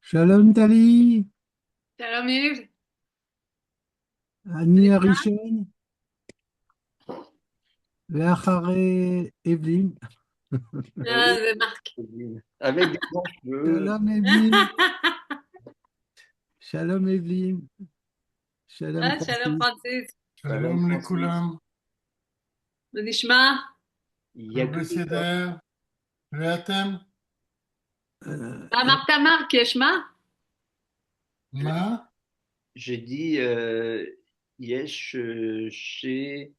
Shalom Tali, Shalom Yves. Annie Harishon, Léachare Evelyne. Ah, Oui, c'est Marc. avec des grands cheveux. Shalom Evelyne, Shalom Evelyne, Shalom Ah, Shalom Francis. Francis. Shalom שלום Francis. לכולם, מה נשמע? Il y a הכל que des hommes. בסדר, ואתם? מה אמרת מרק? יש מה? מה? J'ai dit Yesh chez.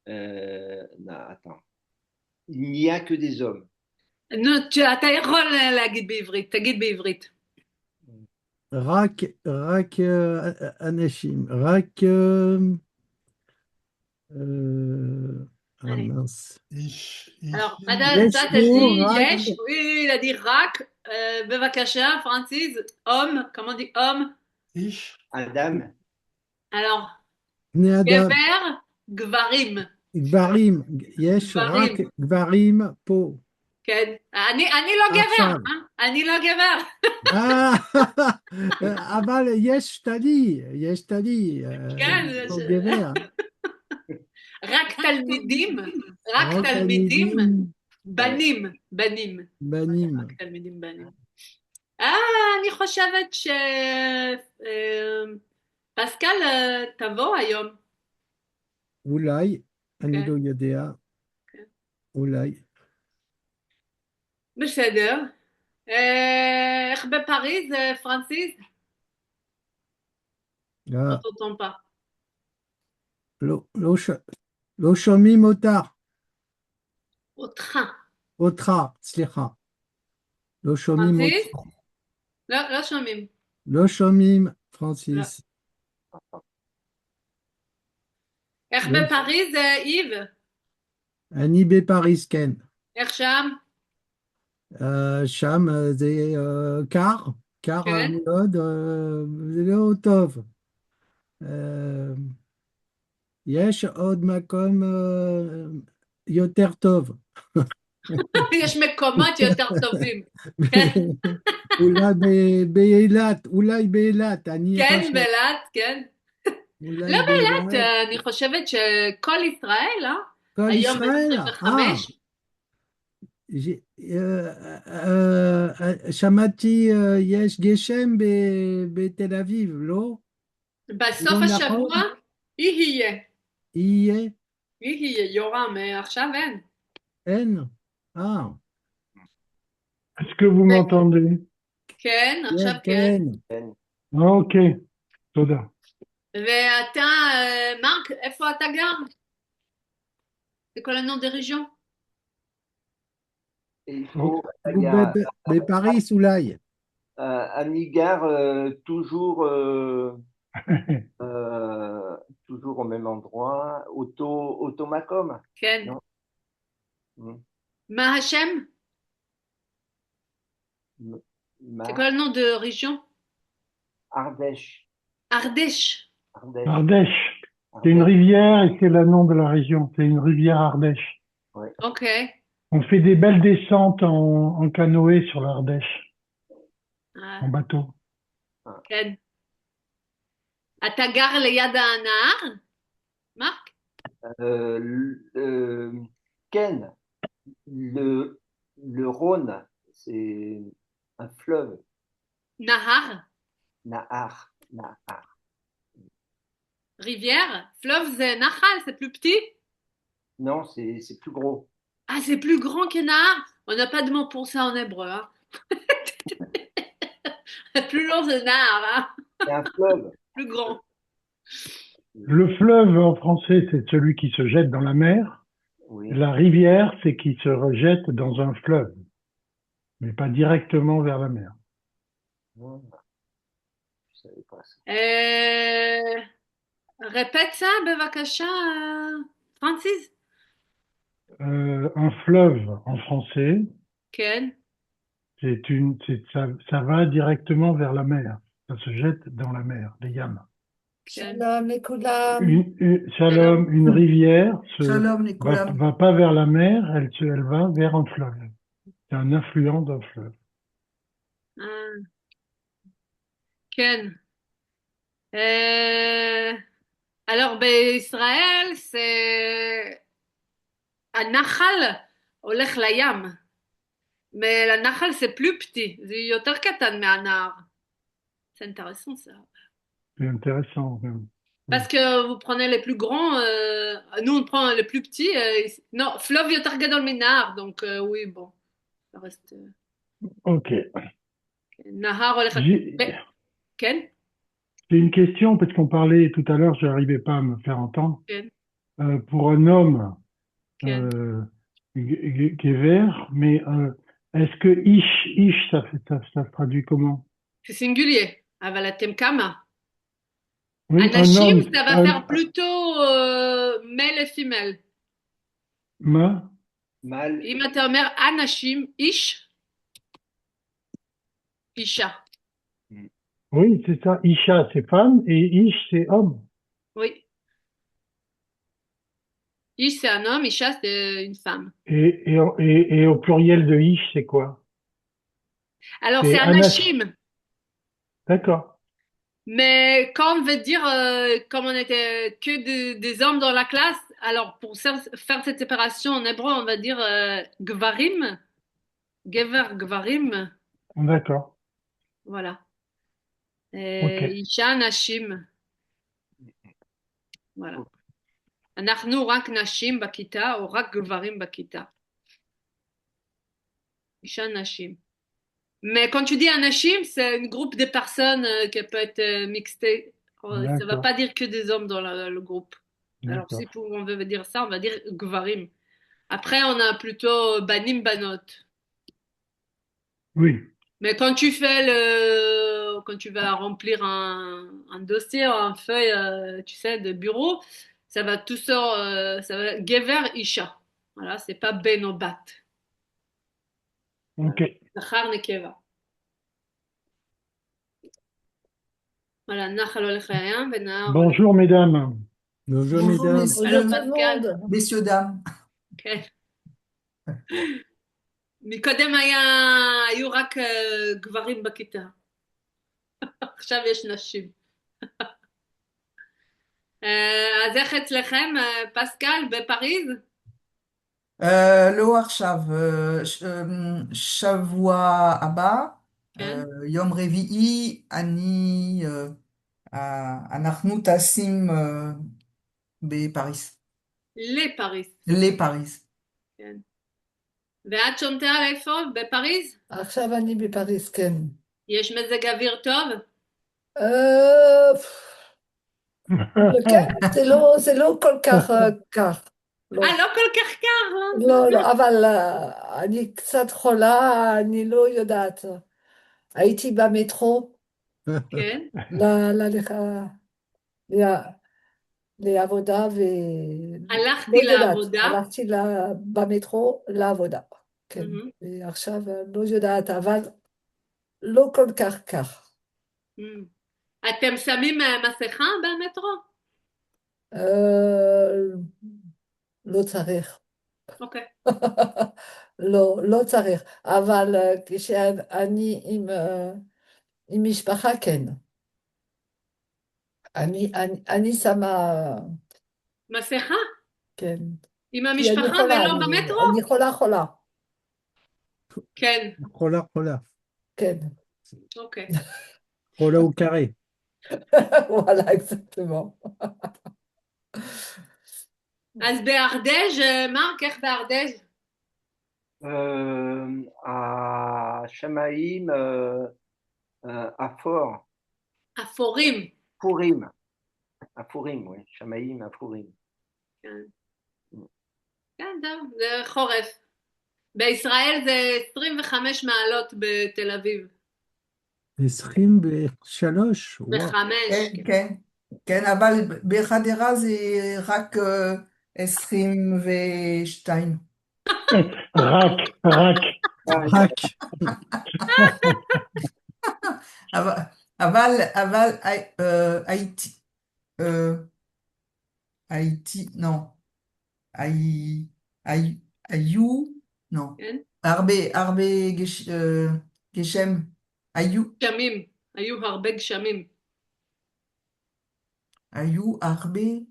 Non, attends. Il n'y a que des hommes. נו, אתה יכול להגיד בעברית, תגיד בעברית. Rak Anashim, Allez. mince. Alors, אישים, ça, Yesh t'as Bo, dit Rak, yesh. Oui, il a dit rak. Bevakasha, Francis. Homme. Comment on dit homme? איש, Adam, Alors, Bnei Adam, gever, gvarim. Gvarim, Yesh גברים. Rak Gvarim Po. כן. אני לא גבר, עכשיו. אני לא גבר. אבל יש טלי, כן, לא גבר, רק תלמידים, רק רק תלמידים, תלמידים בנים, בנים. בנים. רק תלמידים בנים. אני חושבת פסקל תבוא היום. אולי, אני כן, לא יודע, כן. אולי. בסדר. איך בפריז, פרנסיס? אה, On t'entend pas. לא שומעים אותך, אותך. אותך, סליחה. לא שומעים פרנסיס? אותך. לא, לא שומעים. לא שומעים, לא. פרנסיס. איך לא. בפריז, איב? אני בפריז, כן. איך שם? שם זה קר, קר כן. מאוד, זה לא טוב. יש עוד מקום יותר טוב. יש מקומות יותר טובים. כן, אולי באילת, אולי באילת, אני כן, חושב, באילת, כן. לא אולי באילת, באילת. אני חושבת שכל ישראל, כל היום ישראל, ב-25, ש- שמעתי, יש גשם בתל אביב, לא? בסוף לא נכון? השבוע, יהיה, יהיה? יהיה, יורם, עכשיו אין. אין? אה, est-ce que vous m'entendez? כן, עכשיו כן, כן. כן. Ok, תודה. ואתה, מרק, איפה אתה גר? זה כל הnom des régions? et il faut. Il y הוא a בפריס אולי. Anigar, toujours, toujours au même endroit. Automacom. כן. Non. Hmm. מה השם? Ma- c'est quoi le nom de région? Ardèche. Ardèche. Ardèche. Ardèche, c'est une rivière et c'est le nom de la région, c'est une rivière Ardèche. Ouais. Ok. On fait des belles descentes en canoë sur l'Ardèche, en bateau. כן. אתה גר ליד הנהר? מרק? Ken, le Rhône, c'est un fleuve. נהר? Nahar. Nahar. Rivière? Fleuve, c'est Nahal, c'est plus petit? Non, c'est plus gros. Ah, c'est plus grand que Nahar? On n'a pas de mot pour ça en hébreu, hein. Plus long que Nahar, hein. C'est un fleuve. Plus grand. Le fleuve en français, c'est celui qui se jette dans la mer. Oui. La rivière, c'est qui se rejette dans un fleuve, mais pas directement vers la mer. Non, je savais pas ça. répète ça, בבקשה, Francis. Un fleuve en français, כן, ça va directement vers la mer. Ça se jette dans la mer, les Yam. כן. שלום לכולם. Shalom, une rivière שלום לכולם. va pas vers la mer, elle va vers un fleuve. C'est un affluent d'un fleuve. אה, כן. אה, alors, בישראל c'est הנחל הולך לים, mais הנחל c'est plus petit, זה יותר קטן מהנהר. C'est intéressant ça. C'est intéressant. Parce que vous prenez les plus grands, nous on prend les plus petits. Non, fleuve יותר גדול מנהר, donc oui, bon, ça reste. Ok. נהר הולך. כן? J'ai une question, parce qu'on parlait tout à l'heure, je n'arrivais pas à me faire entendre. כן. Pour un homme, כן. Gever, mais est-ce que ish, ça se traduit comment? C'est singulier, אבל אתם כמה? Oui, un אנשים, homme. ça va faire plutôt male et femelle. Ma? Mal. אם אתה אומר אנשים, איש, אישה. Oui, c'est ça. Isha, c'est femme, et ish, c'est homme. Oui. איש c'est un homme, אישה c'est une femme. Et au pluriel de ish, c'est quoi? Alors C'est c'est anashim. אנשים. D'accord. Mais quand on veut dire, comme on était que des hommes dans la classe, alors pour faire cette séparation en hébreu, on va dire gvarim, gever, gvarim, D'accord. voilà. Ok. Isha, nashim, voilà. אנחנו רק נשים בכיתה או רק גברים בכיתה. אישה, נשים. Mais quand tu dis anashim, c'est un groupe de personnes qui peut être mixté. Ça ne va D'accord. pas dire que des hommes dans le groupe. Alors D'accord. si on veut dire ça, on va dire gvarim. Après, on a plutôt banim, banot. Oui. Mais quand quand tu vas remplir un dossier, une feuille, tu sais, de bureau, ça va tout ça, ça va gever isha. Voilà, c'est pas ben ou bat. Ok. Zachar nekeva. Voilà, nachal olech hayam, venahar. Bonjour, mesdames. Bonjour, Bonjour, mesdames. messieurs, Alors, tout le Pascal. monde. Messieurs, dames. כן. מקודם היו רק גברים בכיתה. עכשיו יש נשים. אז איך אצלכם, פסקל, בפריז? לא עכשיו, שבוע הבא, כן. יום רביעי, אנחנו טסים בפריז. לפריז. לפריז. כן. ואת שונטל איפה? בפריז? עכשיו אני בפריז, כן. יש מזג אוויר טוב? כן, זה לא כל כך קר. לא כל כך קר, לא? לא, אבל אני קצת חולה, אני לא יודעת. הייתי במטרו. כן. לעבודה ו... הלכתי לעבודה? הלכתי במטרו לעבודה, כן. ועכשיו לא יודעת, אבל לא כל כך קר. אתם שמים מסכה במטרו? לא צריך. אוקיי. לא צריך, אבל כשאני עם משפחה כן. אני שמה... מסכה? כן. עם המשפחה ולא במטרו? אני חולה. כן. חולה. כן. אוקיי. חולה au carré. וואלה, exactement. אז בארדז', מרק, איך בארדז'? À Chamaïm, à Fort. À Forim. Fourim. À Fourim, oui. Chamaïm, à Fourim. כן. כן, טוב, זה חורף. בישראל זה 25 מעלות בתל אביב. 23? וחמש. כן, אבל בחדרה זה רק 22. רק. Rack. Aval, Haïti, Haïti, non, Haï, Ayou, non, כן? Arbe, Geshem, Ayou, גשמים, היו הרבה גשמים. Arbe,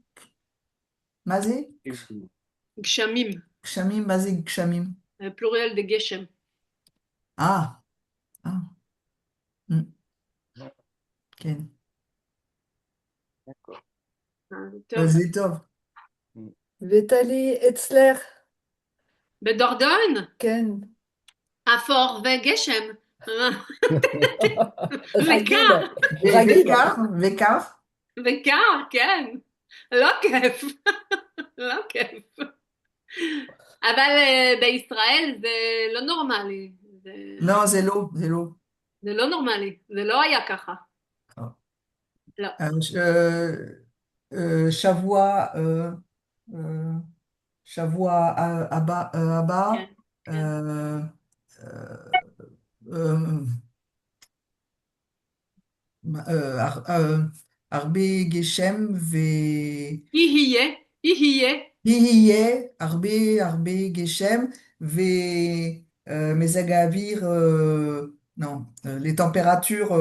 Mazé, גשמים, Kshamim, Mazé, Kshamim. פלוריאל de גשם. Ah, Hmm. כן. D'accord. טוב. אז זה טוב. וטלי, אצלך? בדורדון, כן. אפור וגשם. רגיל. וקר, רגיל. וקר? וקר, כן. לא כיף. לא כיף. אבל בישראל זה לא נורמלי. לא, זה לא, זה לא. זה לא נורמלי, זה לא היה ככה. לא. שבוע, שבוע הבא, כן, הרבה גשם יהיה, יהיה הרבה גשם ומזג האוויר, non, les températures,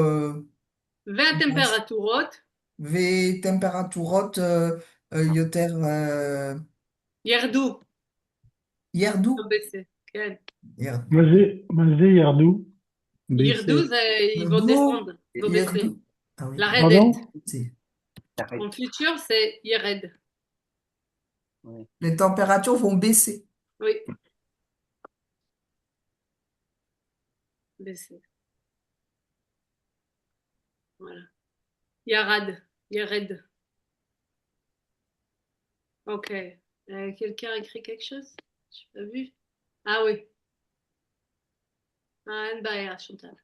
והטמפרטורות וטמפרטורות יותר ירדו. ירדו. כן. ירדו. מה זה ירדו? ירדו זה ils vont descendre, ils vont baisser. ירדו. Ah oui. לרדת. C'est- En futur, c'est ירד. Les températures vont baisser. Oui. baisser. Voilà. ירד, ירד. Ok. Quelqu'un a écrit quelque chose? Je n'ai pas vu. Ah oui. Ah, אין בעיה, Chantal.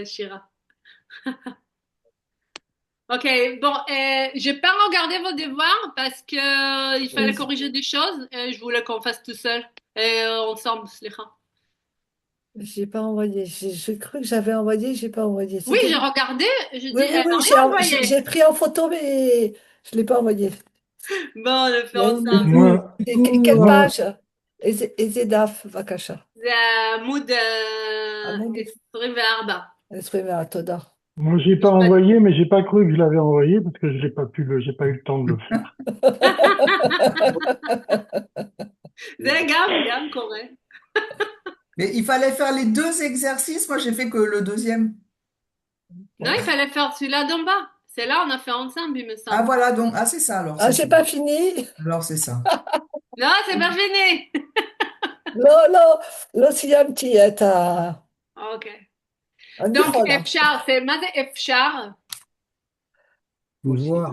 Shira. Ok, bon, j'ai pas regardé vos devoirs parce que il fallait corriger des choses et je voulais qu'on fasse tout seul et ensemble, slicha. J'ai pas envoyé. J'ai cru que j'avais envoyé, j'ai pas envoyé. Oui, C'était- j'ai regardé, j'ai Oui, dit, oui, elle oui, n'a rien envoyé. j'ai pris en photo, mais je l'ai pas envoyé. Bon, on le fait Mais- ensemble. Moi, Et coup, quelle moi, page? Ezedaf, Vakasha. זה עמוד עמוד. 24. Esprimez Toda. moi, j'ai pas envoyé, mais j'ai pas cru que je l'avais envoyé parce que je l'ai pas pu j'ai pas eu le temps de le faire. זה גם קורה. Mais il fallait faire les deux exercices. Moi, j'ai fait que le deuxième. Non, il fallait faire celui-là d'en bas. C'est là, on a fait ensemble, il me Ah, semble. voilà, donc, c'est ça alors. Ah, c'est j'ai ça. pas fini. Alors, c'est ça. Non, c'est pas fini. לא סיימתי את Ok. אני Donc, יכולה. אפשר, c'est מה זה אפשר? Pouvoir.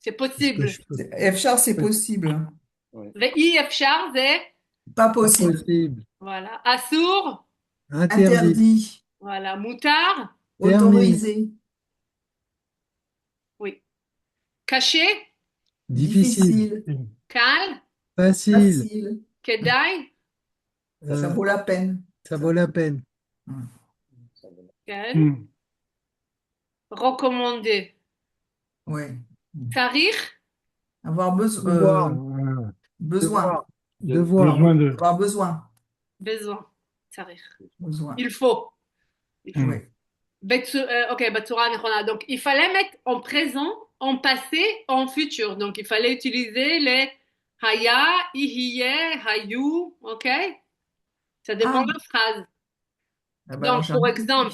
C'est Est-ce que possible. je peux- Efchar, c'est possible. ואי אפשר זה, Pas Pas possible. possible. voilà, אסור, Interdit. Interdit. voilà, מותר, Autorisé. oui. caché, Difficile. קל, Facile. Facile. כדאי, Ça vaut la peine. Ça vaut la peine. כן, Hmm. recommandé, Ouais. צריך, Avoir Devoir. Voilà. besoin. Devoir. Besoin de. Avoir besoin. besoin, צריך. Besoin. Il faut. Ouais. Ok, בצורה הנכונה. Donc, il fallait mettre en présent, en passé, en futur. Donc, il fallait utiliser les היה, יהיה, היו, ok? Ça dépend de la phrase. Ah bah alors, Donc, j'ai pour un- exemple,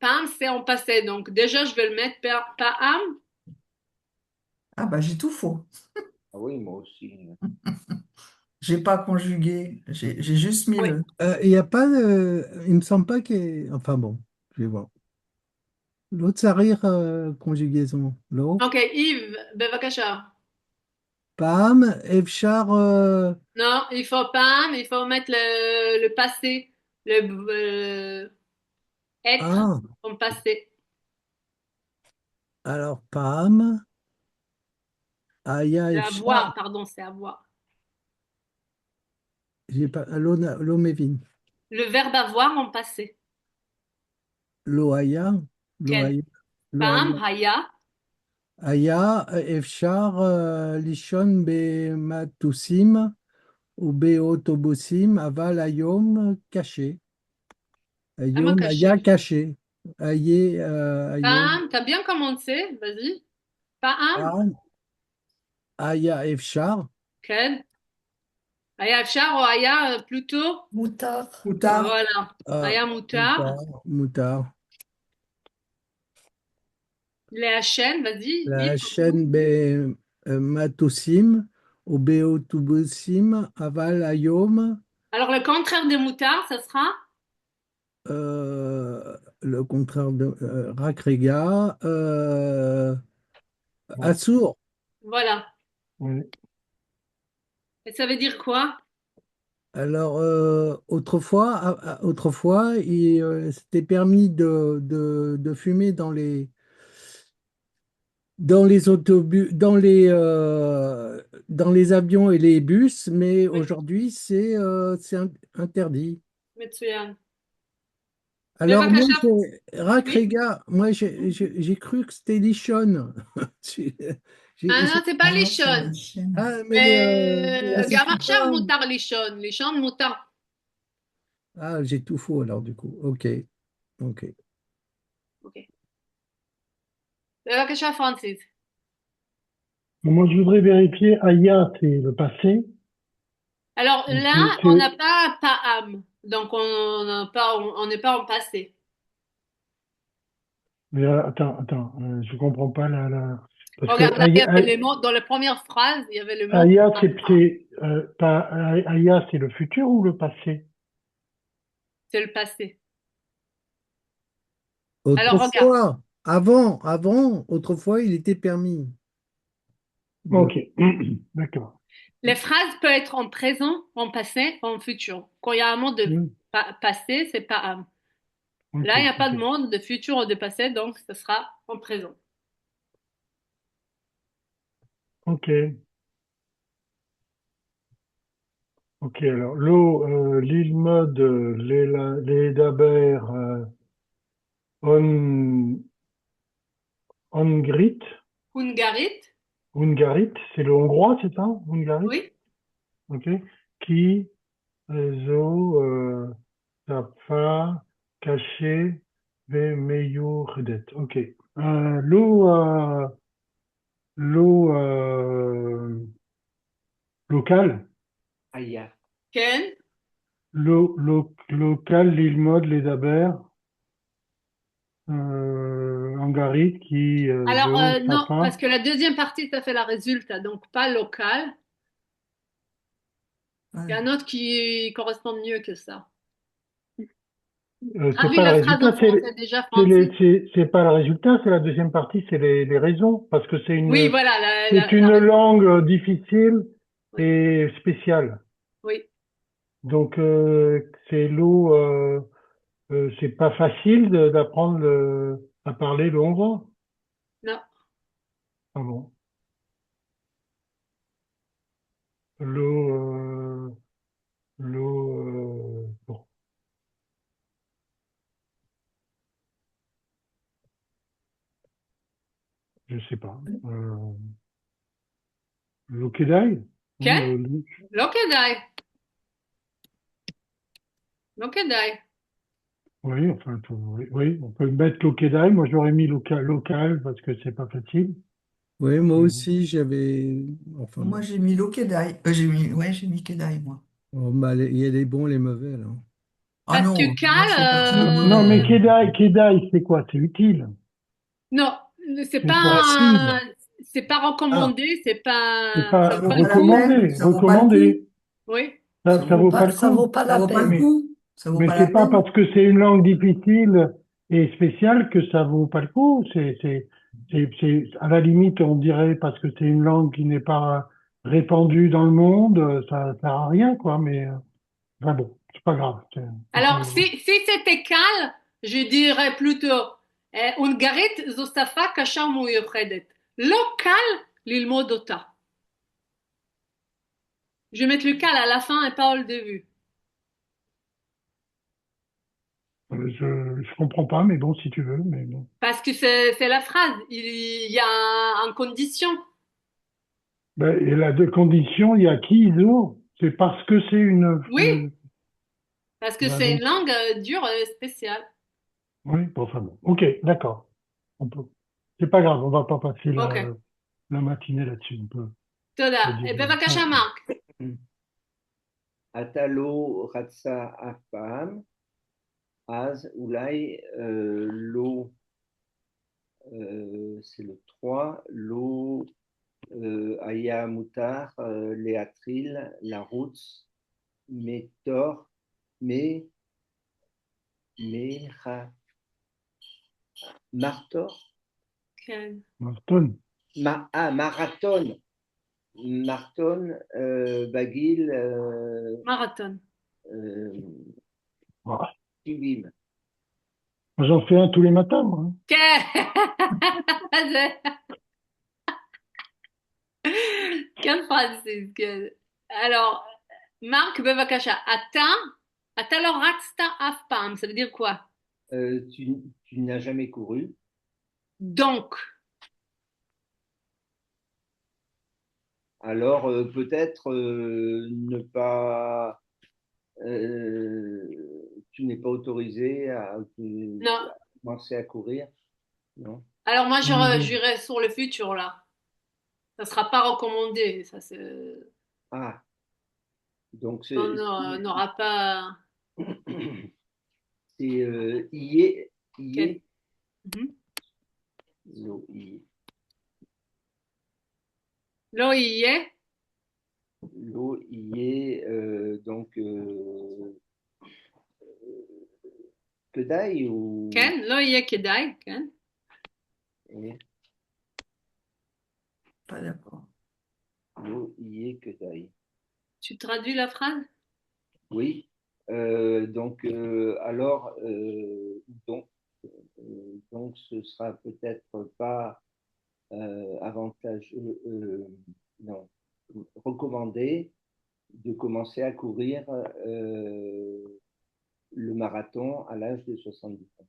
פעם c'est en passé. Donc, déjà, je vais le mettre פעם. Ah bah j'ai tout faux. Ah oui, moi aussi. J'ai pas conjugué. J'ai juste mis Oui. le. Il n'y a pas de. Il me semble pas qu'il y ait. Enfin bon, je vais voir. L'autre, ça rire, conjugaison. L'autre. Ok, Yves, בבקשה. Pam, Efchar. Non, il faut פעם, il faut mettre le passé, être Ah, en passé. alors Pam. Aya, C'est Efchar. avoir, pardon, c'est avoir. j'ai pas, lo mevin. Le verbe avoir en passé. Lo haya, lo Ken. haya, lo Pam, haya. haya. Haya, אפשר לישון במטוסים ובאוטובוסים, אבל היום קשה. Ama היום היה caché. קשה. היום Pam, t'as bien commencé. Vas-y. Pam. פעם היה אפשר. Ken. Haya אפשר ou haya plutôt. Moutard. Ou tard. Voilà. Haya moutar. מותר, מותר. Les chaînes, vas-y, dis. לעשן במטוסים ובאוטובוסים, אבל היום Alors, le contraire de moutard, ça sera le contraire de רק רגע, Ouais. אסור. voilà. Oui. Et ça veut dire quoi? Alors, autrefois, c'était permis de fumer dans les autobus, dans les avions et les bus, mais Oui, aujourd'hui, c'est interdit. Metsuyan. Alors, moi, Bevakasha. Rak Oui. Rega, moi, j'ai cru que c'était Lichon. J'ai- Ah non, j'ai- c'est pas Ah les non, c'est la chaunes. chaîne. ah, mais Gam c'est עכשיו pas. מותר לישון, לישון מותר. Ah, j'ai tout faux alors, du coup. Ok, ok. Ok. בבקשה, פרנסיס. Moi, je voudrais vérifier, Aya, c'est le passé. Alors Donc, là, on n'a pas âme. Donc on n'a pas, on n'est pas en passé. mais, attends, je comprends pas parce que Regarde, là, il y avait les mots, dans la première phrase, il y avait le mot Aya, pas. pas, Aya, c'est le futur ou le passé? C'est le passé. Alors regarde, Autrefois, autrefois, il était permis. Ok, d'accord. les phrases peuvent être en présent, en passé, en futur. Quand il y a un mot de passé, c'est pas âme. Ok, Là, il n'y a pas de ok. mot de futur ou de passé, donc ce sera en présent. Ok, ok. Alors, l'eau, l'île mode, les Daber, on, Ongrit, Hungarit, Ungarit, c'est le hongrois, c'est ça? Ungarit? oui. Ok. Qui, zo, tapa, caché, ve, meilleur, redet. Ok. L'eau, locale. Aya. Ken. L'eau locale, l'île mode, les Daber, Angarit, qui, Alors, zo, non, parce tapa. que la deuxième partie, ça fait la résultat, donc pas local. Il y a Ouais. un autre qui correspond mieux que ça. C'est Traduis pas le la phrase en résultat, français déjà, Francis. c'est pas le résultat, c'est la deuxième partie, c'est les raisons, parce que Oui, voilà, c'est une langue difficile oui, et spéciale. oui, Donc, c'est l'eau, c'est pas facile d'apprendre à parler le hongrois. non. Ah bon. L'eau, bon, je sais pas. L'eau Kedai? Oui, Ken? Lokedai. Lokedai. oui, enfin, oui, oui, on peut mettre l'eau Kedai. Moi, j'aurais mis local parce que c'est pas facile. Oui, moi Mais bon. aussi, j'avais. Enfin Moi, bon. j'ai mis l'Okedai. J'ai mis Kedai, moi. Oh, bah, il y a les bons, les mauvais, là. Ah Parce que non, moi, je fais partie des cal, Non, mais mauvais. Kedai, c'est quoi? C'est utile. non, c'est C'est quoi? Facile. c'est pas Ah, recommandé, C'est Ça pas ça vaut vaut pas le pas la coup. peine, recommandé. ça vaut pas le coup. Recommandé. Oui. Ça vaut pas le Ça vaut coup. pas Ça la vaut pas le peine. Mais, coup. Ça vaut mais pas la c'est pas peine. parce que c'est une langue difficile et spéciale que ça vaut pas le coup. À la limite, on dirait parce que c'est une langue qui n'est pas répandue dans le monde, ça sert à rien, quoi. Mais, enfin bon, c'est pas grave. C'est pas Alors, grave. si c'était cal, je dirais plutôt Ungarit זו שפה קשה ומיוחדת. לא קל ללמוד אותה. Je vais mettre le cal à la fin et pas au début. Je comprends pas, mais bon, si tu veux, mais bon. Parce que c'est la phrase. Il y a en condition. Ben, et la deux conditions, il y a qui, ils. C'est parce que c'est une. Oui, parce que Ben c'est une donc, langue dure spéciale. oui, bon, enfin bon. Ok, d'accord. On peut. C'est pas grave, on va pas passer Ok. la matinée là-dessus. On peut תודה. dire. בבקשה, Ouais. מרק. אתה לא רצה אף פעם, אז אולי לא, c'est le 3, לא היה מותר להתחיל לרוץ מתור, מ- מח- מרתור, כן. Marton. מרתון, מרתון בגיל מרתון. אה, Voilà. 70. Moi, j'en fais un tous les matins, moi, hein. כן. זה- כן, פרנסיס, כן. Alors, מרק, בבקשה. אתה לא רצת אף פעם, ça veut dire quoi? Tu n'as jamais couru, Donc. alors peut-être ne pas, tu n'es pas autorisé Non. à commencer à courir, non? Alors moi, Mhm. j'irai sur le futur, là. Ça sera pas recommandé. Ça, Ah, donc on n'aura pas... c'est ié, Quel- ié, Mhm. lo, ié, Lo y est. lo, ié, donc Kedaï ou כן, לא יהיה כדאי, כן. eh, Pas d'accord. lo, ié, Kedaï. Tu traduis la phrase? Oui, donc alors donc ce sera peut-être pas avantageux, non, recommandé de commencer à courir le marathon à l'âge de 70 ans.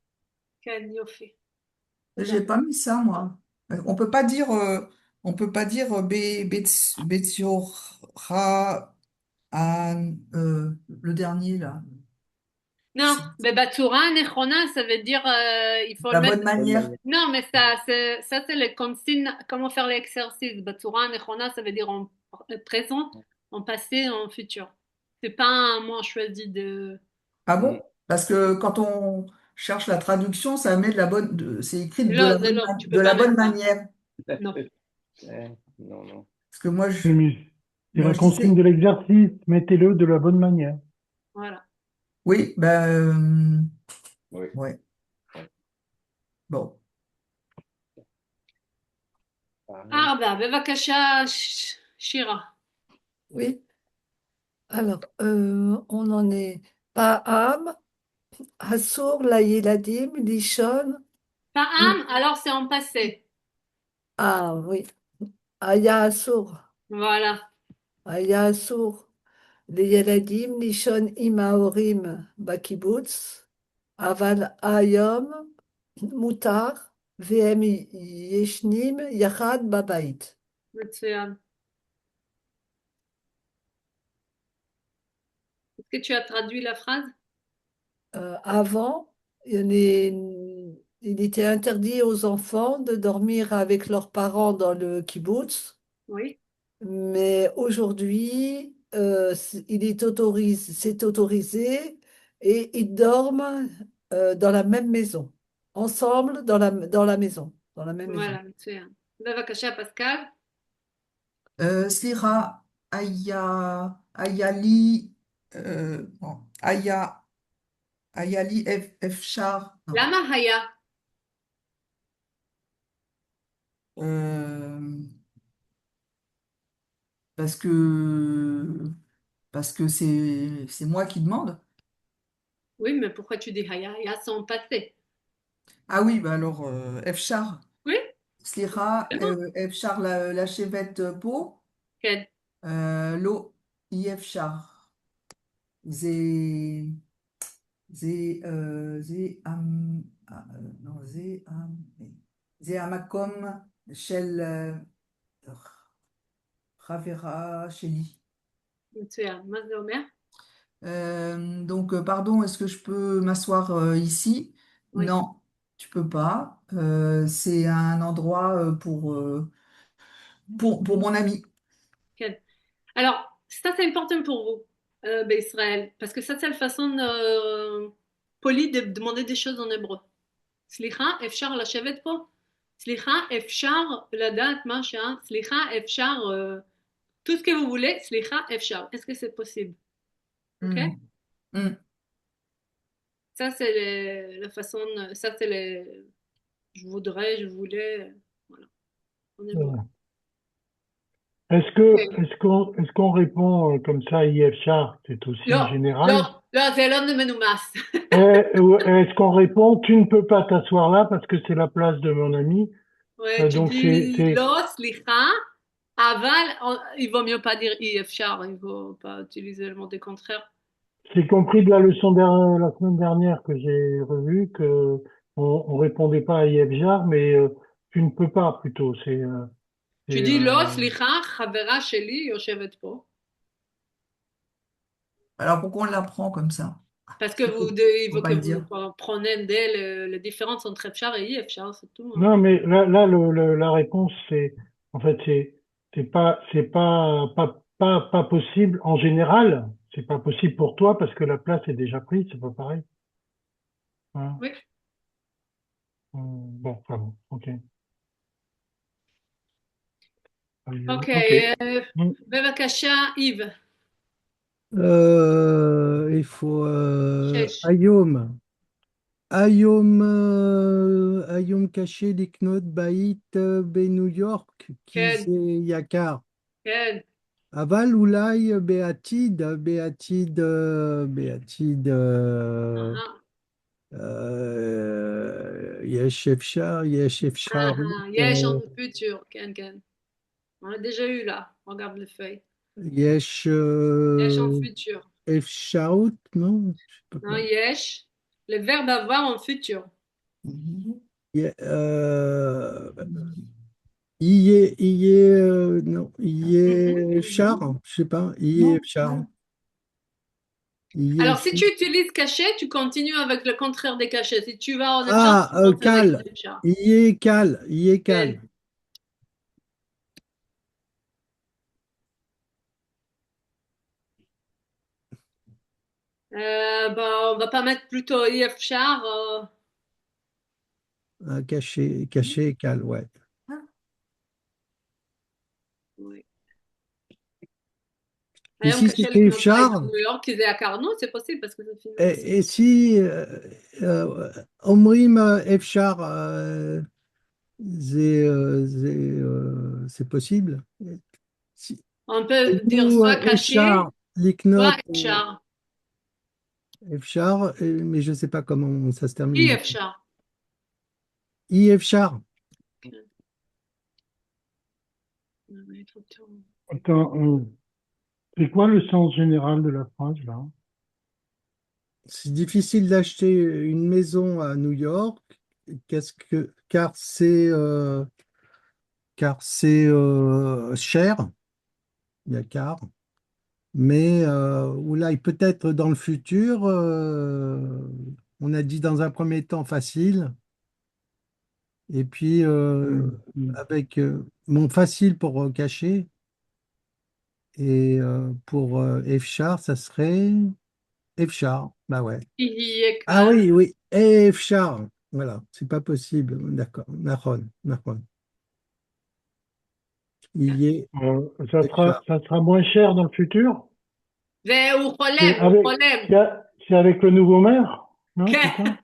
כן, יופי. J'ai תודה. pas mis ça, moi. On peut pas dire Betsiora, le dernier, là. Non, C'est mais בצורה נכונה, ça veut dire il faut le la mettre. bonne Bonne manière. manière. Non, mais ça c'est les consignes, comment faire l'exercice. בצורה נכונה, ça veut dire en présent, en passé, en futur. C'est pas un mot choisi de... Ah Mm. bon? Parce que quand on cherche la traduction, ça met c'est écrit C'est l'autre, tu de peux la pas bonne mettre ça. manière. Non. Non, non. Parce que Oui, mais c'est moi, la je consigne de disais, l'exercice. Mettez-le de la bonne manière. Voilà. oui, ben, Oui. ouais, bon. Pareil. ארבע, בבקשה, שירה. Oui. Alors, on en est. Pa'am, Asur, la Yeladim, Lishon. פעם, alors c'est en passé. Ah oui. Aya Asur. Voilà. Aya Asur. Les Yeladim, Lishon Imaorim, Bakibutz. Aval Ayom, Mutar. VM Yeshnim, Yachad, Babait. מצוין. Est-ce que tu as traduit la phrase? Avant, il était interdit aux enfants de dormir avec leurs parents dans le kibbutz, Oui. mais aujourd'hui, c'est autorisé et ils dorment dans la même maison, ensemble dans la maison, dans la même maison. Voilà, מצוין. בבקשה, פסקל. Slira, Ayali, bon, Ayali Efchar, non, למה היה? euh, parce que, parce que c'est moi qui demande. Oui, mais pourquoi tu dis היה? היה sans passé. Ah oui, bah alors, Efchar, Oui, Slira, c'est bon. Efchar, la chevette po, כן. Lo, Efchar. C'est non, זה המקום של חברה שלי. מצוין. מה זה אומר? Donc, pardon, est-ce que je peux m'asseoir ici? Oui. Non, tu peux pas. C'est un endroit pour mon ami. כן. Alors, ça, c'est important pour vous, Israël, parce que ça, c'est la façon polie de demander des choses en hébreu. סליחה, אפשר לשבת פה? סליחה, אפשר לדעת מה השעה? סליחה, אפשר tout ce que vous voulez? סליחה, אפשר. Est-ce que c'est possible? Ok? Mm. Mm. Ça, c'est la façon, ça, c'est les, je voudrais, je voulais, voilà, en hébreu. Euh, Ok. est-ce qu'on répond comme ça, IF char, c'est aussi לא, général? לא, לא, זה לא מנומס. Est-ce qu'on répond, tu ne peux pas t'asseoir là parce que c'est la place de mon ami? Ouais, tu Donc dis לא, סליחה, אבל il vaut mieux pas dire אי אפשר, il vaut pas utiliser le mot des contraires. c'est compris de la leçon de la semaine dernière que j'ai revue que on répondait pas à IF jar, mais tu ne peux pas plutôt. Tu C'est, dis לא, סליחה, חברה שלי יושבת פה. Alors, pourquoi on l'apprend comme ça? Parce que il Faut veut pas que le vous dire. preniez dès les différences entre אפשר et אי אפשר, c'est tout, hein. non, mais là la réponse c'est, en fait, c'est pas possible en général. C'est pas possible pour toi parce que la place est déjà prise. C'est pas pareil. Hein. Oui. Bon, enfin bon, ok. Ok, Ok. Mm. בבקשה, איב, Il faut שש. Ayom. Ayom caché לקנות בית בניו יורק, כי כן, זה יקר. כן. אבל אולי בעתיד אהה, יש אפשרות, יש en futur, כן, כן. On l'a déjà eu là, regarde les feuilles. יש יש en futur. אפשרות, non? Je sais pas Non, quoi. יש. Le verbe avoir en futur. יה- אה, non, Mhm, יהיה אפשר, mhm. je sais pas, יהיה Non, אפשר, non. יהיה Alors, si אפשר. tu utilises caché, tu continues avec le contraire des cachés. Si tu vas en אפשר, Ah, tu commences avec קל, אפשר. יהיה קל. כן. Bah, on va pas mettre plutôt אי אפשר. Caché, קל, ouais. Oui. היום Ici, קשה c'était לקנות בית אפשר. בניו יורק כי זה יקר. Non, c'est possible parce que c'est financé. Et si אומרים אפשר, c'est possible. Si, On peut dire היו soit אפשר caché, לקנות soit אפשר. אפשר, mais je ne sais pas comment ça se אי termine. אפשר. אי אפשר. כן. Attends, c'est quoi le sens général de la phrase là? C'est difficile d'acheter une maison à New York, car c'est cher, il y a car, mais là, peut-être dans le futur, on a dit dans un premier temps facile, et puis Mm. avec mon facile pour cacher, et pour F-char, ça serait F-char, bah ouais. יהיה Ah קל. oui, oui, F-char, voilà, c'est pas possible, d'accord, Nahon, Nahon. Il y est F-char. Ça sera moins cher dans le futur? והוא C'est חולם, הוא avec, חולם. c'est avec le nouveau maire? Non, כן. c'est ça?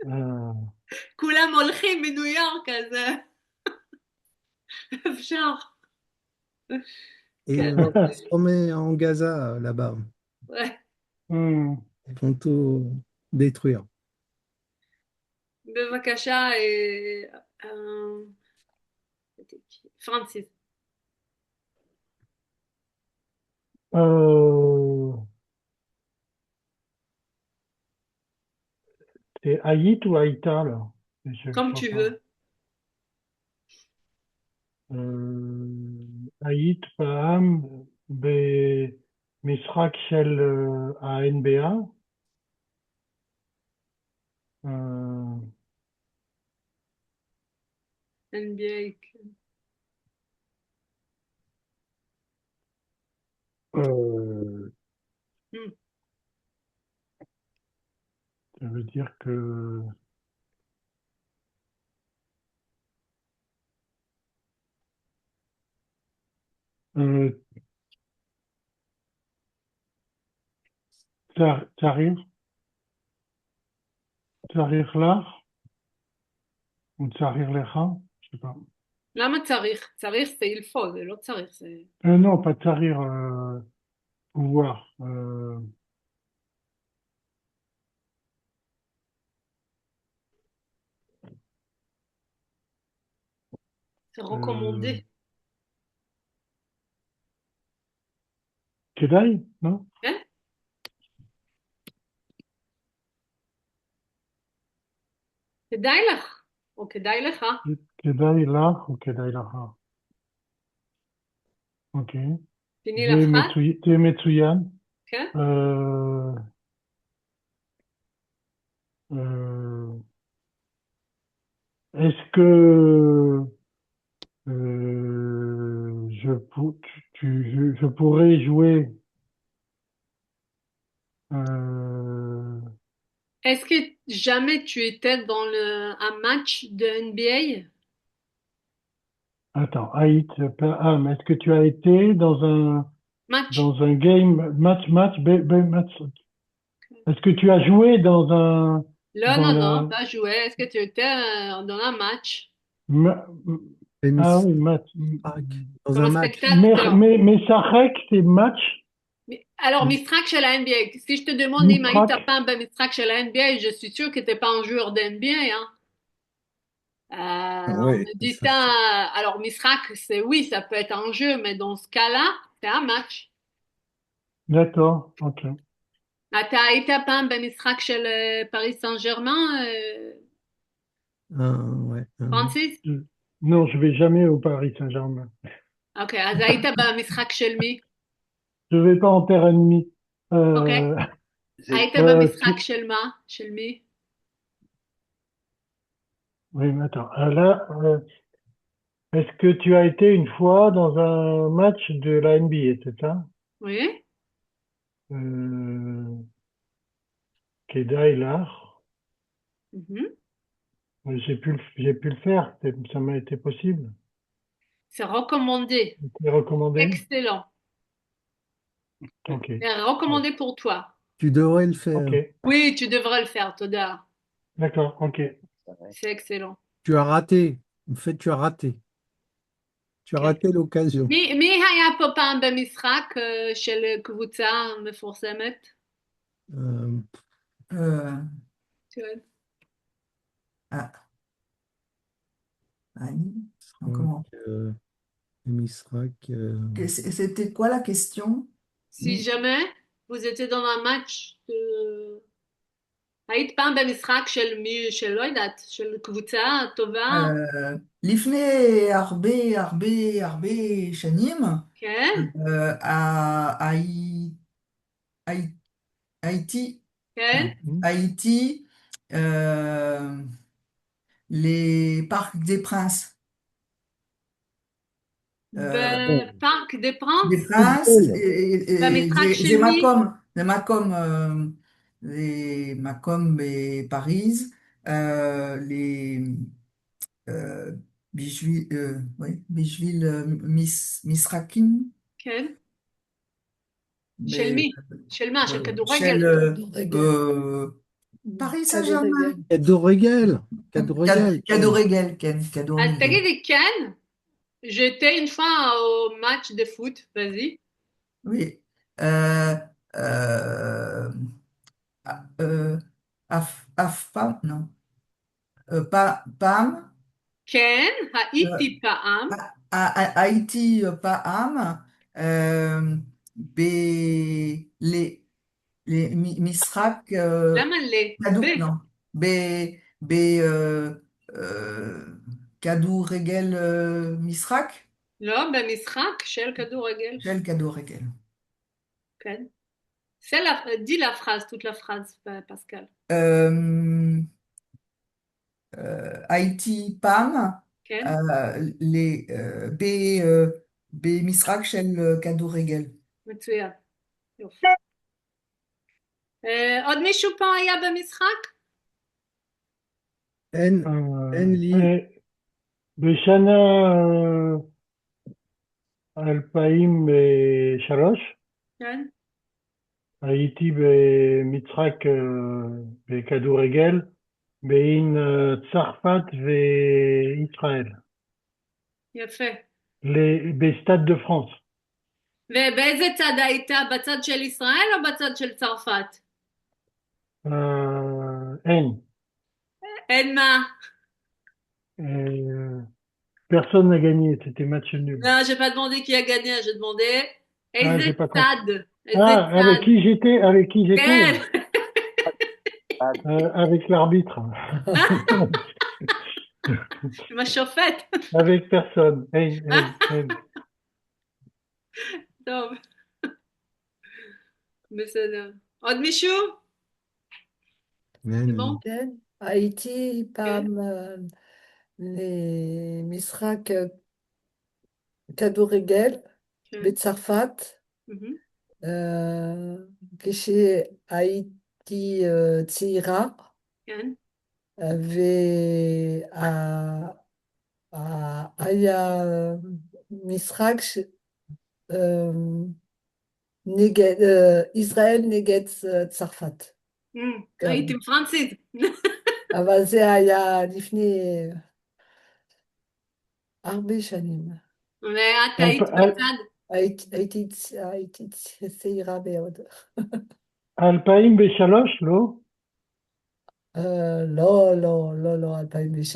Euh, כולם הולכים מניו יורק, אז אפשר. Et כן, on se remet en Gaza là-bas. ouais. hmm. Ils vont tout détruire. בבקשה, פרנסיס. Euh, c'est Haït ou Haïta, là? Je comme vois tu pas. veux. Haït, Paham, Misrak Shel NBA. Euh, NBA. euh, Hmm. ça veut dire que euh, Tahrir, Tahrir là, ou Tahrir Lecha, je sais pas. למה צריך? צריך זה il faut, זה לא צריך, זה... Non, pas Tahrir, pouvoir. c'est Euh, recommandé. Kedai, non? כן? כדאי לך, או כדאי לך. Kedai là ou Kedai Lacha? Ok. פיני לפחד? T'es Metsuyan. כן? Euh, euh, est-ce que je pourrais jouer euh, Est-ce que jamais tu étais dans un match de NBA? attends, Haït, mais est-ce que tu as été Match? dans un game, match, est-ce que tu as joué Là, dans non, non, la, pas joué. Est-ce que tu étais dans un match ma- Les ah oui, match, Mistrak, dans comme un un match. spectateur? mais Sarek, c'est match, Alors, Mistrak chez la NBA. Si je te demande, Imaï, Mistrak, t'as pas un ben Mistrak chez la NBA, je suis sûr que t'es pas un joueur de NBA, hein. On Oui, me dit, ça, alors Mistrak, c'est oui, ça peut être un jeu, mais dans ce cas-là, c'est un match. d'accord, ok. אתה היית פעם במשחק של פריס סן ג'רמן, ouais, פרנסיס? Non, je vais jamais au Paris Saint-Germain. אוקיי, אז היית במשחק של מי? Je vais pas en terre ennemie. אוקיי. Euh, היית tu- במשחק של מה? של מי? Oui, mais attends. Là, est-ce que tu as été une fois dans un match de la NBA, c'est ça? Oui? Euh, Kedai, là. Mhm. J'ai pu le faire. Ça m'a été possible. C'est recommandé. C'est recommandé? Excellent. Ok. C'est recommandé pour toi. tu devrais le faire. Ok. Oui, tu devrais le faire, Toda. D'accord. Ok. C'est excellent. Tu as raté. En fait, tu as raté. Tu as כן. raté l'occasion. מי היה פה פעם במשחק של קבוצה מפורסמת? Euh, Euh, כן. ah, Annie, Mistrak, comment? Mistrak, C'était quoi la question? Si jamais vous étiez dans un match de... היית פעם במשחק של מי, של לא יודעת, של קבוצה טובה? לפני הרבה שנים, כן, à Haïti, כן. non, Haïti, les parcs des Princes. בפארק דה Des פרנס? Princes, במשחק et של מי? les Macom et Paris, les oui, Bijville Misrakim, כן. של mais מי? של מה? של chez כדורגל? כדורגל. Paris Saint-Germain. כדורגל. Cadeau-Régal. Cadeau-Régal. Cadeau-Régal, Ken, אז Cadeau-Régal. תגיד לי, כן? J'étais une fois au match de foot, vas-y. Oui. Euh, euh, euh, AFPAM, non. PAM, כן, euh, הייתי פעם. Haïti, PAM, euh, B, les Misrak, למה ל? ב. non. ב אה, כדורגל משחק לא, במשחק של כדורגל. של כדורגל. כן. Dis la phrase, toute la phrase, Pascal. Euh, הייתי פעם כן? אה, במשחק של כדורגל. מצוין. יופי. עוד מישהו פה היה במשחק? אין, אין לי. בשנה 2003 כן? הייתי במשחק בכדורגל בין צרפת וישראל, יפה. בסטade de France. ובאיזה צד היית? בצד של ישראל או בצד של צרפת? אין. אין מה. Personne n'a gagné, c'était match nul. Non, j'ai pas demandé qui a gagné, j'ai demandé Ah, איזה j'ai pas compris. צד. איזה Ah, avec צד. qui j'étais? Avec qui j'étais? כן. Avec l'arbitre. עם השופט. Avec personne. Hey, hey, hey. טוב. בסדר. עוד מישהו? אין זה לי. bon? כן, הייתי כן. פעם למשחק כדורגל כן. בצרפת, Mhm. כשהייתי צעירה, כן. והיה משחק אה, נגד, ישראל נגד צרפת. גם. היית עם פרנסית. אבל זה היה לפני הרבה שנים. ואת היית בצד? הייתי צעירה מאוד. 2003, לא? לא, לא, לא, לא, 2003.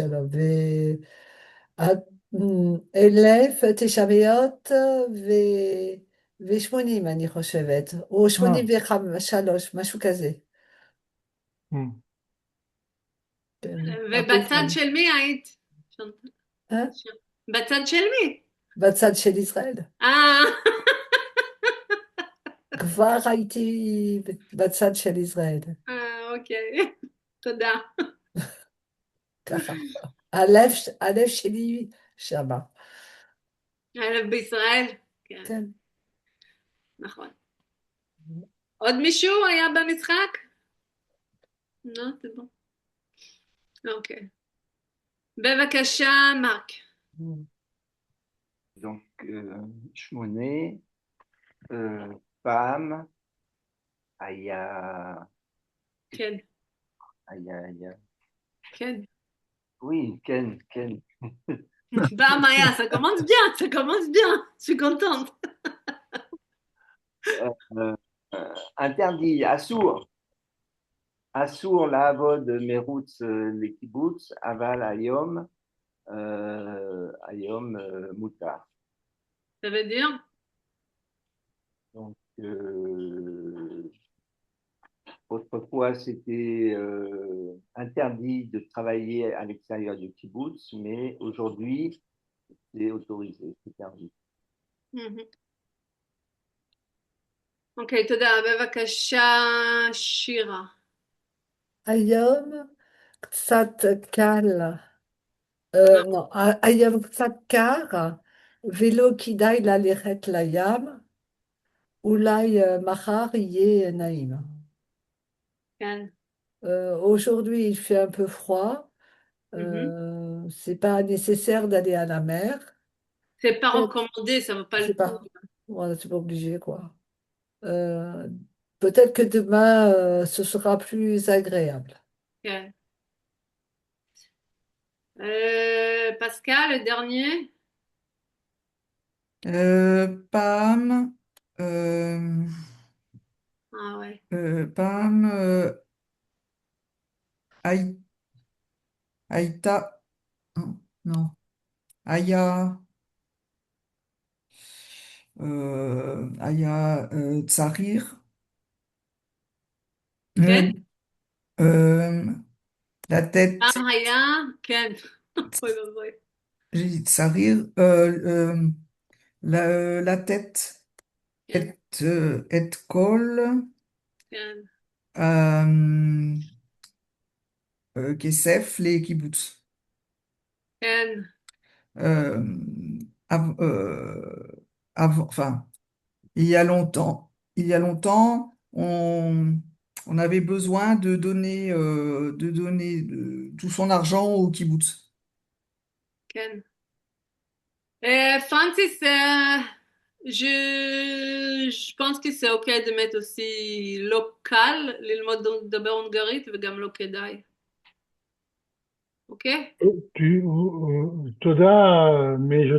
1980, אני חושבת, או Ah. 83, משהו כזה. Hmm. כן, הרבה ובצד זמן. של מי היית? אה? בצד של מי? בצד של ישראל. אה, כבר הייתי בצד של ישראל. אוקיי. תודה. ככה. הלב שלי שמה. הלב בישראל? כן, כן. נכון. עוד מישהו היה במשחק? לא, זה בוא. אוקיי. בבקשה, מרק. Donc, je monnais, femme, Aya, כן, Aya. כן. Oui, Ken, Ken. Bah Maya, ça commence bien, ça commence bien. Je suis contente. Euh, interdit, assour. Assour, לעבוד מרוץ לקיבוץ, אבל היום מותר. Ça veut dire? Donc, autrefois, c'était interdit de travailler à l'extérieur du kibbutz, mais aujourd'hui, c'est autorisé, c'est permis. אוקיי, תודה. בבקשה, שירה. היום קצת קל, לא, היום קצת קר, ולא כדאי ללכת לים, אולי מחר יהיה נעים. כן. Aujourd'hui, il fait un peu froid. Mhm. C'est pas nécessaire d'aller à la mer. C'est pas Peut-être, recommandé, ça vaut pas le c'est coup. pas, voilà, c'est pas obligé, quoi. Euh, peut-être que demain, ce sera plus agréable. כן. Pascal, le dernier? פעם, Ah ouais. פעם הי- הייתה, לא, היה, צריך, כן? אה, La tête, פעם היה, כן, אוי ואבוי, j'ai dit tsarir, la tête, כן, et kol, כן, euh, kesef, les kibbutz. כן, Euh, enfin, il y a longtemps, on avait besoin de donner tout son argent au kibbutz. כן. Francis, je pense que c'est OK de mettre aussi local, ללמוד לדבר הונגרית וגם לא כדאי. OK? Toda, mais je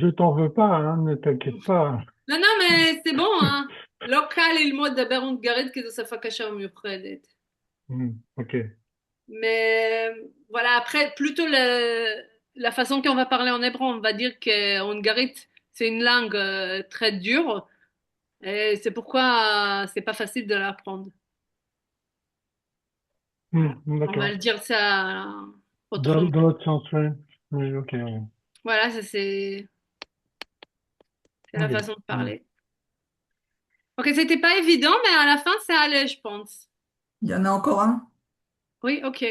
t'en veux pas, hein, ne t'inquiète pas. לא, לא, mais c'est bon, hein? לא קל ללמוד לדבר הונגרית כי זו שפה קשה ומיוחדת. Ok. Mais voilà, après, plutôt la façon qu'on va parler en hébreu, on va dire que hongarit, c'est une langue très dure et c'est pourquoi c'est pas facile de l'apprendre. On va le D'accord. dire ça Dans, autrement. dans l'autre sens, oui. Oui, ok. Oui. Voilà, ça c'est la Ok. façon de parler. Ok, c'était pas évident, mais à la fin, ça allait, je pense. Il y en a encore un? Oui, ok.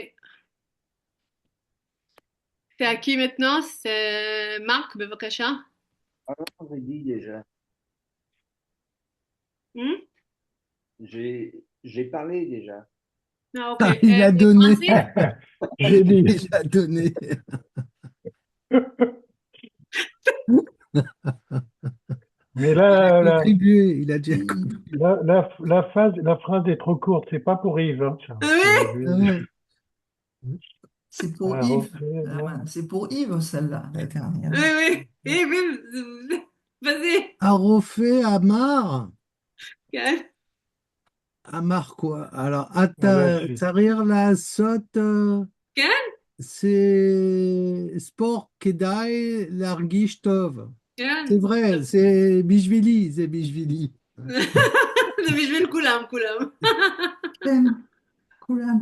C'est à qui maintenant? C'est Marc, bevakasha. Alors, j'ai dit déjà, Hmm? j'ai parlé déjà. Ah, ok. Ah, il a donné, Francis? J'ai dit. il a donné. Mais Il a là, contribué, il a déjà contribué. la phrase est trop courte. C'est pas pour Yves, hein, ça. Oui, Ouais. C'est pour Alors, Yves. ok, Ah, bon. voilà, c'est pour Yves, celle-là, la dernière. oui, oui. Eh oui, vas-y. Arofé Amar. Ok. Amar quoi? Alors, Voilà, Tsarir la saute, Ok. c'est sport Kedai Largish Tov. C'est Ok. vrai, c'est Bishvili, c'est Bishvili. זה בשביל כולם, כולם. Ben, Koulan.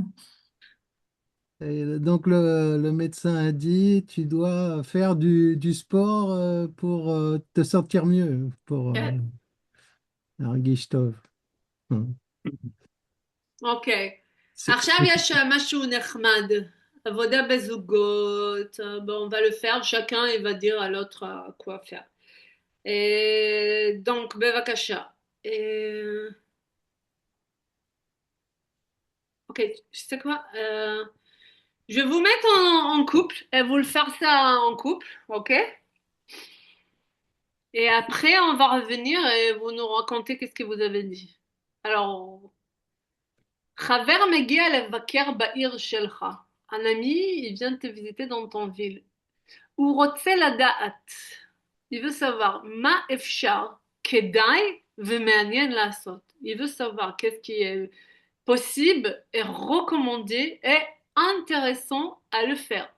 Et donc le médecin a dit, tu dois faire du sport pour te sentir mieux, pour כן. Largish Tov. Hmm. אוקיי. C'est עכשיו c'est- יש משהו נחמד. עבודה בזוגות. Bon, on va le faire. Chacun, il va dire à l'autre quoi faire. Et donc, בבקשה. Et... Ok, tu sais quoi? Je vais vous mettre en couple et vous le faire ça en couple, ok? Et après, on va revenir et vous nous racontez qu'est-ce que vous avez dit. Alors, חבר מגיע לבקר בעיר שלך. Un ami, il vient te visiter dans ton ville. הוא רוצה לדעת. Il veut savoir מה אפשר, כדאי ומעניין לעשות. Il veut savoir qu'est-ce qui est possible et recommandé et intéressant à le faire.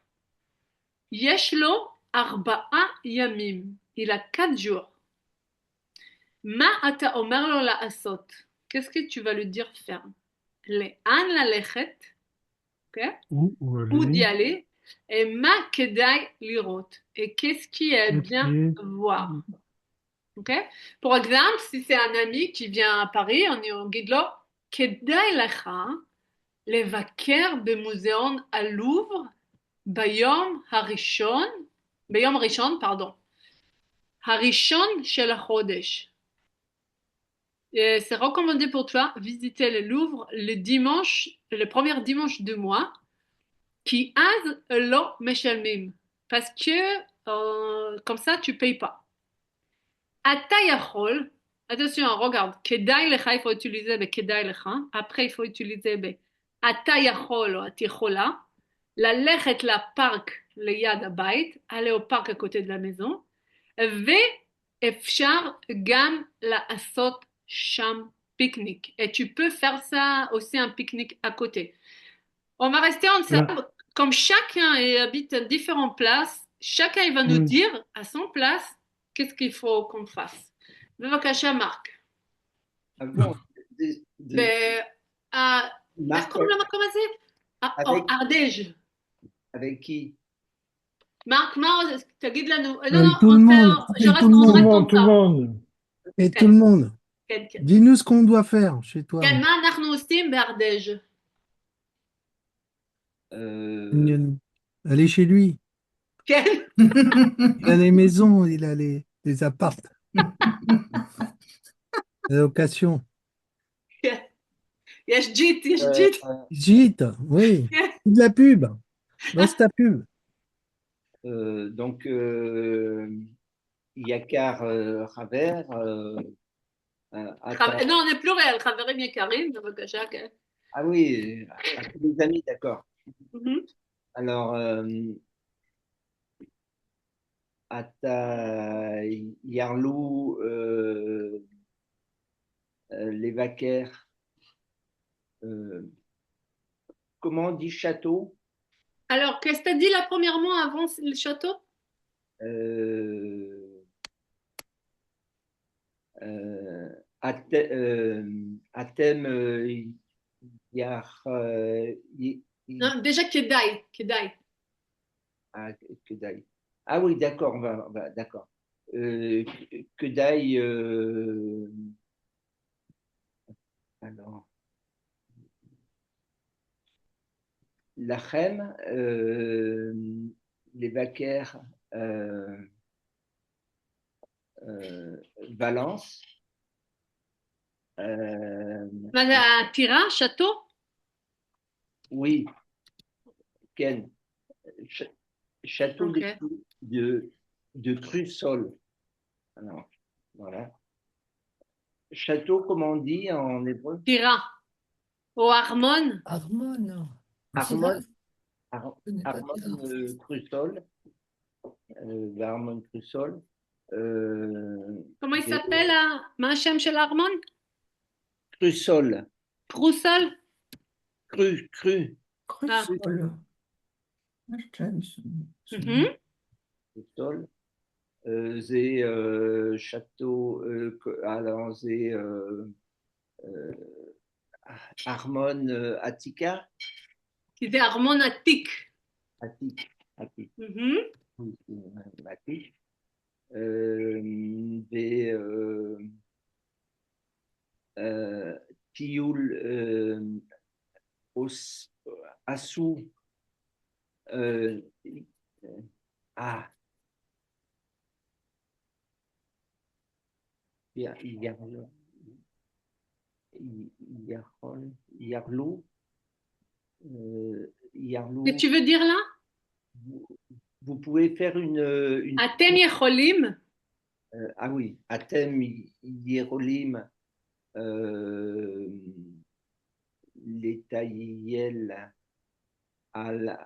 יש לו 4 ימים. Il a 4 jours. מה אתה אומר לו לעשות? Qu'est-ce que tu vas lui dire faire? לאן ללכת? Okay? où Où d'y aller, aller? Et מה כדאי לראות? Et qu'est-ce qui est qu'est-ce bien qui est, voir? Okay? Par exemple, si c'est un ami qui vient à Paris, on dit לו, כדאי לך לבקר במוזיאון הלובר ביום הראשון, pardon, הראשון של החודש. C'est recommandé pour toi visiter le Louvre le premier dimanche du mois, qui az lo meshalmim, parce que comme ça tu payes pas. אתה יכול, attention, regarde, כדאי לך, il faut utiliser בכדאי לך, après il faut utiliser אתה יכול או את יכולה, ללכת לפארק ליד הבית, aller au parc à côté de la maison, ואפשר גם לעשות שם pique-nique. Et tu peux faire ça aussi un pique-nique à côté. On va rester là, ensemble. Comme chacun habite à différentes places, chacun il va nous hmm, dire à son place qu'est-ce qu'il faut qu'on fasse. בבקשה, מרק. Avant, ב... ה- איך Marc, קוראים למקום הזה? Ah, avec, Ardège. avec qui? Marc, תגיד לנו. לא, Avec tout on le fait, monde, je avec tout reste, le on Tout le monde, monde, répond tout le pas. monde. et tout כן, le monde. כן, כן. Dis-nous ce qu'on doit faire chez toi. כן, מה אנחנו עושים בארדז'? Aller chez lui. כן. Il a les maisons, il a les apparts, les locations. כן. יש ג'יט, יש Euh, ג'יט. euh, Gîte, oui. כן. De la pub. Lance ta pub. donc, Yakar Raver, לא, on est pluriel, חברים יקרים, בבקשה, כן. ah oui, à tous les amis, d'accord. Mhm. Alors, Ata Yarlou, les vaquères, comment on dit château? Alors, qu'est-ce que tu as dit là premièrement avant le château? Atem Yar, Non, déjà Kedai, Kedai. ah, Kedai. Ah oui, d'accord, d'accord. Kedai, alors, Lachem, les vaquères, Valence. Tira, château? Oui, Ken. Château Ok. de Crussol. Alors, voilà. Château, comment on dit en hébreu? Tira. Au Harmon? Harmon. Armon, Je n'ai pas Tira. Armon Crussol. Armon Crussol. Comment il s'appelle, מה השם של הארמון? Crussol. Crussol? Cru. Crussol. J'aime ce nom. Mhm. Crussol. C'est château, alors c'est Armon Attica. כי זה ארמון עתיק. Attic. Mhm. Attic. Des Tioul Assou. Ah. Yarlou. Qu'est-ce que tu veux dire là? Vous pouvez faire une... אתם יכולים? Ah oui, Atem Yerolim les Taïel al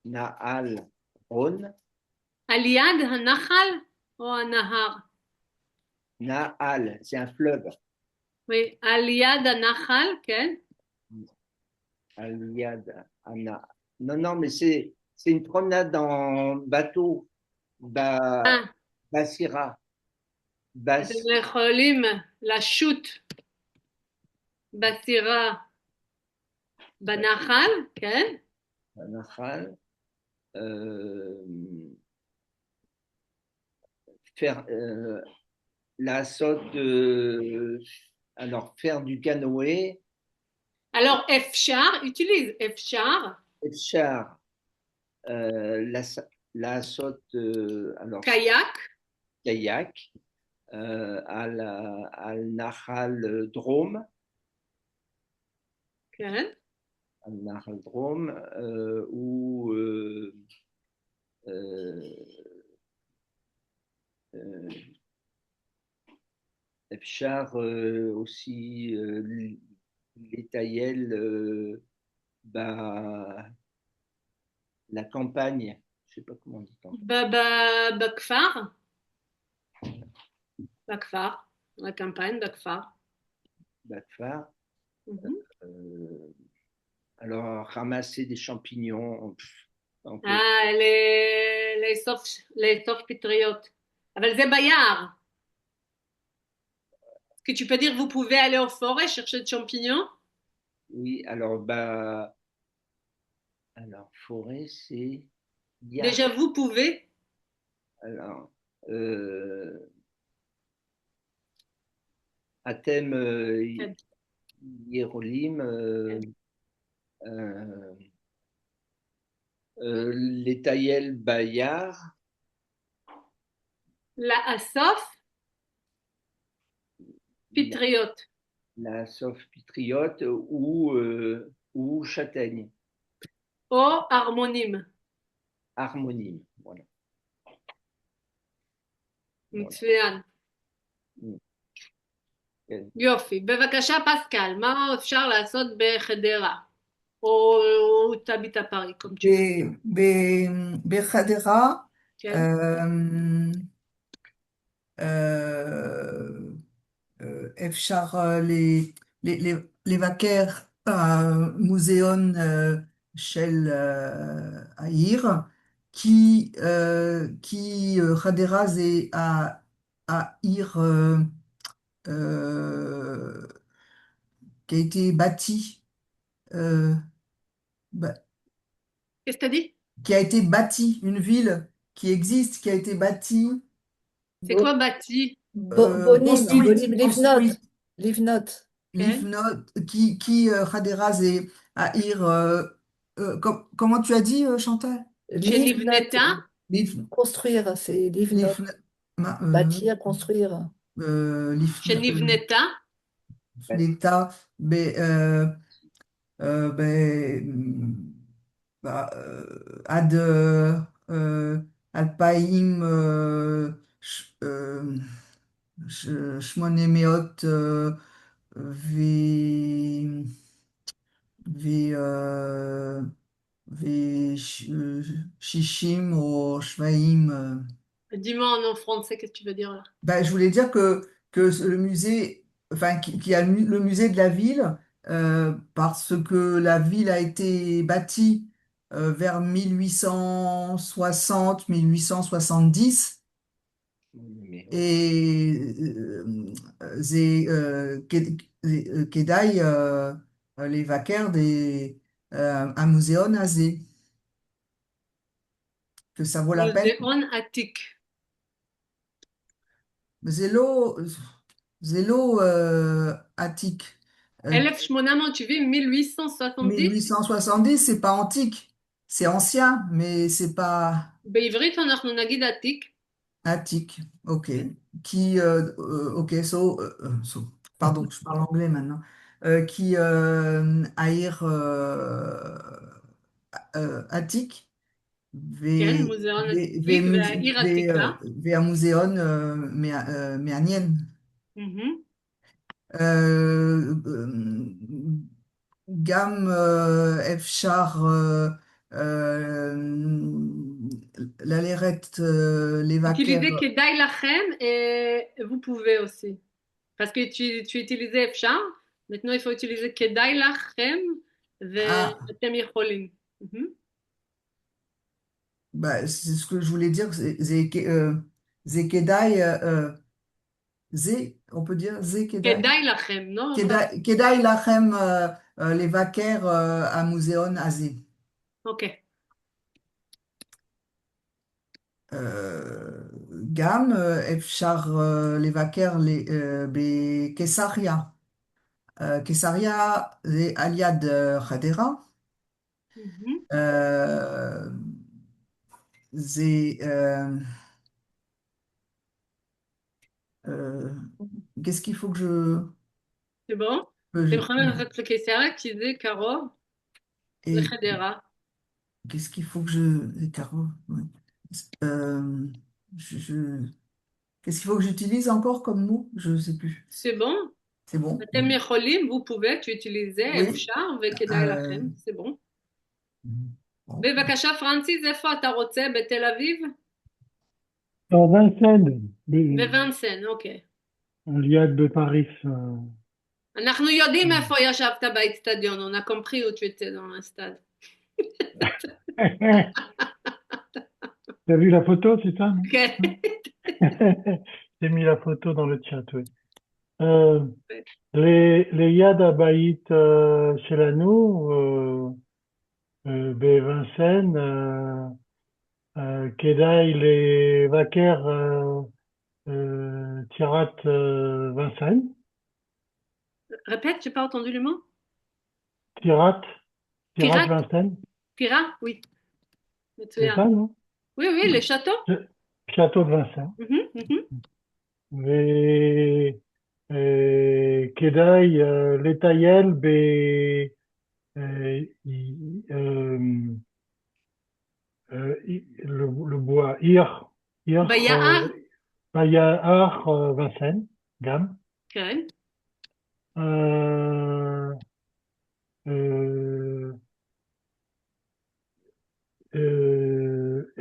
Naal Ron. על יד הנחל או הנהר? Naal, c'est un fleuve. Oui, על יד הנחל, כן. Al Yad Ana. Non, mais c'est une promenade en bateau. Basira. אתם יכולים לשוט בסירה בנחל, כן? בנחל. Faire la saute, alors faire du canoë. Alors, אפשר, utilise אפשר. אפשר, la saute, alors kayak, al Nahal Drôme. כן. Al Nahal Drôme, ou אפשר aussi les Taïel, la campagne, je sais pas comment on dit. בכפר, la campagne, בכפר. Bakfar. Alors, ramasser des champignons. לאסוף פטריות. אבל זה ביער. Est-ce que tu peux dire, vous pouvez aller aux forêts chercher des champignons? Oui, alors forêt, c'est Déjà, Yar. vous pouvez. Alors, Athème Hierolim, euh, les Tayel Bayar, La Assof, la, Pitriote. la Sof-Pitriote ou Châtaigne, או harmonim. Harmonie. Voilà. Voilà. מצוין. כן. יופי. בבקשה, פסקל, מה אפשר לעשות בחדרה? או תביטה פארי, comme tu veux. בחדרה, כן? euh, euh, אפשר לבקר מוזיאון של העיר, כי חדרה זה העיר euh, qui a été bâtie, euh, ba- Qu'est-ce que t'as dit? qui a été bâtie, une ville qui existe, qui a été bâtie, C'est quoi bâti? בונים, construite, לבנות, construite. לבנות. כן? Livnot, Khadera, c'est Aïr. Comment tu as dit, Chantal? שנבנתה? לבנות, Liv, construire, c'est לבנות. Liv, ma- Bâtir, construire. שנבנתה? L'État, ben, bah, Ad, Alpaïm, Shmonemeot, Vi, Vi, Shishim ou Shvaim. Dis-moi en français, qu'est-ce que tu veux dire là? Ben, je voulais dire que le musée, enfin, qu'il y a le musée de la ville, parce que la ville a été bâtie vers 1860-1870 et Kedai, les vaquers un muséon azé, que ça vaut la peine. מוזיאון עתיק. Zélo, Zélo Attic. 1870, 1870? 1870, c'est pas antique. C'est ancien, mais c'est pas בעברית אנחנו נגיד עתיק. attique. Ok. Ok, pardon, je parle anglais maintenant. Qui aïr attique. כן, Ve, מוזיאון ve, עתיק והעיר עתיקה. ve un muséon méanienne. מהמם. גם אפשר ללכת לבקר, Utiliser כדאי לכם, et vous pouvez aussi. Parce que tu utilisais אפשר, maintenant il faut utiliser כדאי לכם, ואתם יכולים. מהמם. bah, c'est ce que je voulais dire, c'est Kedai, on peut dire Kedai, כדאי לכם, non? Kedai lachem לבקר המוזיאון הזה. אוקיי. גם אפשר לבקר בקיסריה. קיסריה זה על יד חדרה. Mhm. זה qu'est-ce qu'il faut C'est bon? que אתם je- יכולים ללכת לקיסריה, כי זה קרוב et לחדרה. qu'est-ce qu'il faut que je Caro, ouais. Euh, je- Qu'est-ce qu'il faut que j'utilise encore comme mot? Je sais plus. C'est bon? C'est bon. אתם יכולים, vous pouvez, tu utiliser, Oui. אפשר וכדאי לכם, c'est bon. Bon. בבקשה, פרנסיס, איפה אתה רוצה? בתל אביב? Dans Vincennes, בוונסן, אוקיי. על יד בפריס. אנחנו יודעים איפה ישבת באצטדיון, on a compris où tu étais dans le stade. T'as vu la photo, c'est ça? כן. J'ai mis la photo dans le chat, oui. אה, ליד הבית שלנו, בוונסן, כדאי לבקר טירת וינסן. Répète, j'ai pas entendu le mot. טירת Pirate, וינסן, Pira, oui. c'est ça, non? Oui, oui, les châteaux. château de וינסן. וכדאי לטייל le bois, ביער. ביער וינסן, גם. כן.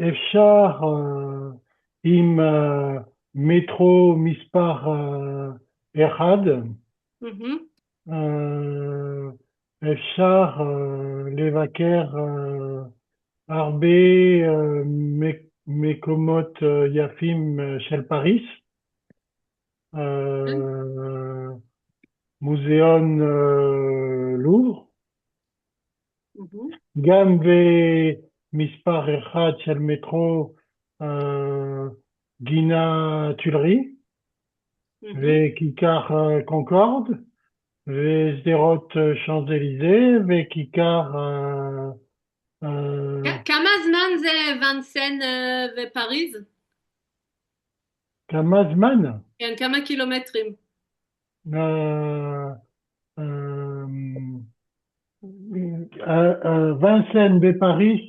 אפשר עם מטרו מספר 1, אפשר לבקר הרבה מקומות יפים של פריז, מוזיאון לובר, גם במספר 1 של מטרו גינה טולרי וכיכר קונקורד ושדרות שאנז-אליזה וכיכר כמה זמן זה וינסן ופריז? כמה זמן? כן, כמה קילומטרים? וינסן בפריז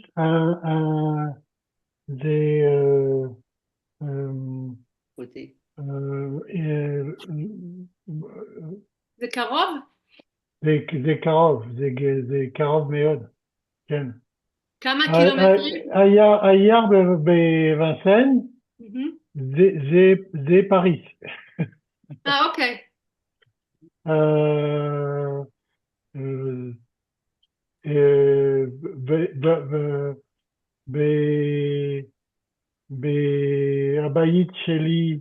זה זה קרוב? זה קרוב, זה קרוב מאוד, כן. כמה קילומטרים? היער בווינסן זה פריז. אוקיי. בבית שלי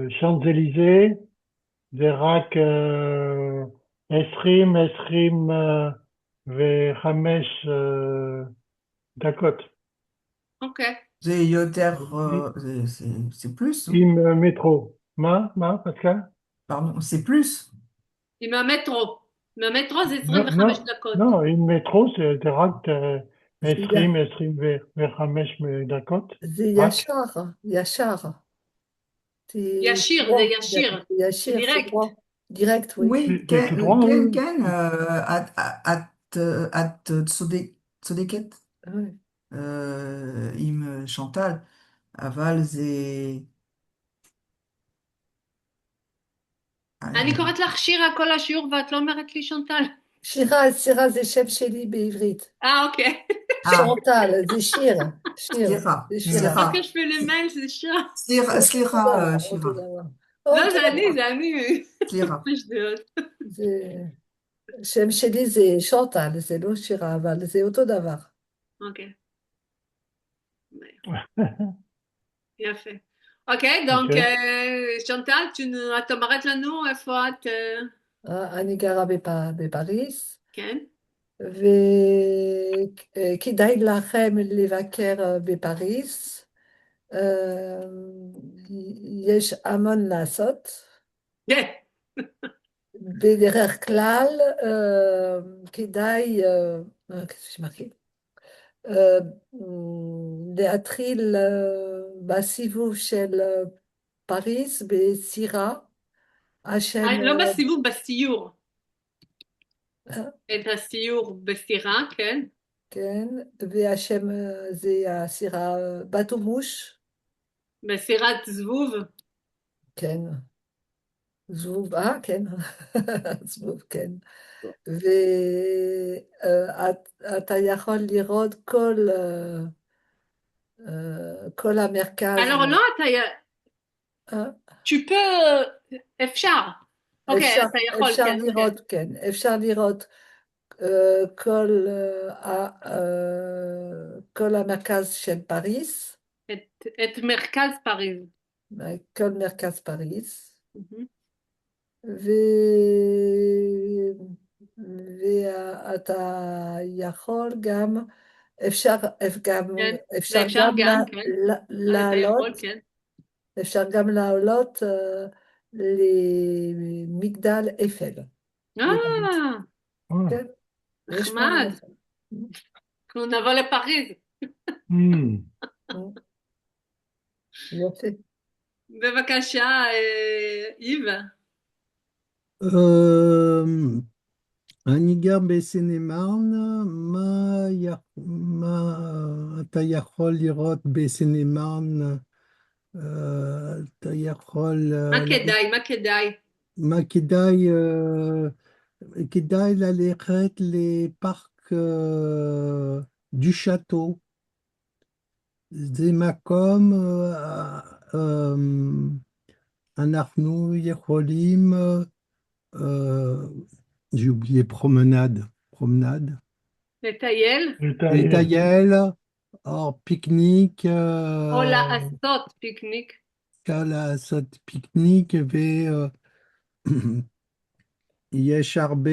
לשאנז-אליזה זה רק 25 דקות. אוקיי. זה יותר, c'est plus. עם מטרו. מה, פסקל? Pardon, c'est plus. עם המטרו. מהמטרו זה 25 דקות. לא, עם מטרו זה רק 25 דקות. זה ישר. ישיר, זה ישיר. דירקט. דירקט, Oui, כן, את צודקת עם chantal, אבל זה... אני קוראת לך שירה כל השיעור ואת לא אומרת לי שונטל. שירה זה שם שלי בעברית. אוקיי. שונטל, זה שיר. סליחה. רק יש למייל זה שירה. סליחה, שירה. לא, זה אני. סליחה. זה... שם שלי זה שונטל, זה לא שירה, אבל זה אותו דבר. אוקיי. יפה. אוקיי, donc שונטל, את אומרת לנו איפה את... אני גרה בפריז. כן. וכדאי לכם לבקר בפריז. יש המון לעשות. כן. בדרך כלל כדאי להתחיל בסיבוב של פריז בסירה. לא בסיבוב, בסיור. את הסיור בסירה, כן. כן, והשם זה הסירה בתומוש. בסירת זבוב. כן. זבוב, כן. זבוב, כן. ואתה יכול לראות כל המרכז. Alors non, tu peux... אפשר. אוקיי, אתה יכול, אפשר לראות, כן. אפשר לראות כל המרכז של פריז. את מרכז פריז. כל מרכז פריז. Mhm. ואתה יכול גם, אפשר כן, אפשר ואפשר גם גם, כן. אתה יכול, לעלות, כן. אפשר גם לעלות למגדל אפל. אה, כן, יש מה נחמד. לעשות. אנחנו נבוא לפריז. יופי. בבקשה, איב. אני גר בסנמרן, מה אתה יכול לראות בסנמרן? אתה יכול, מה כדאי? מה כדאי? מה כדאי? כדאי ללכת לפארק דו שאטו. זה מקום, אה, אנחנו יכולים, j'ai oublié promenade, לטייל? לטייל. לטייל, פיקניק, או לעשות פיקניק? אפשר לעשות פיקניק, ויש הרבה,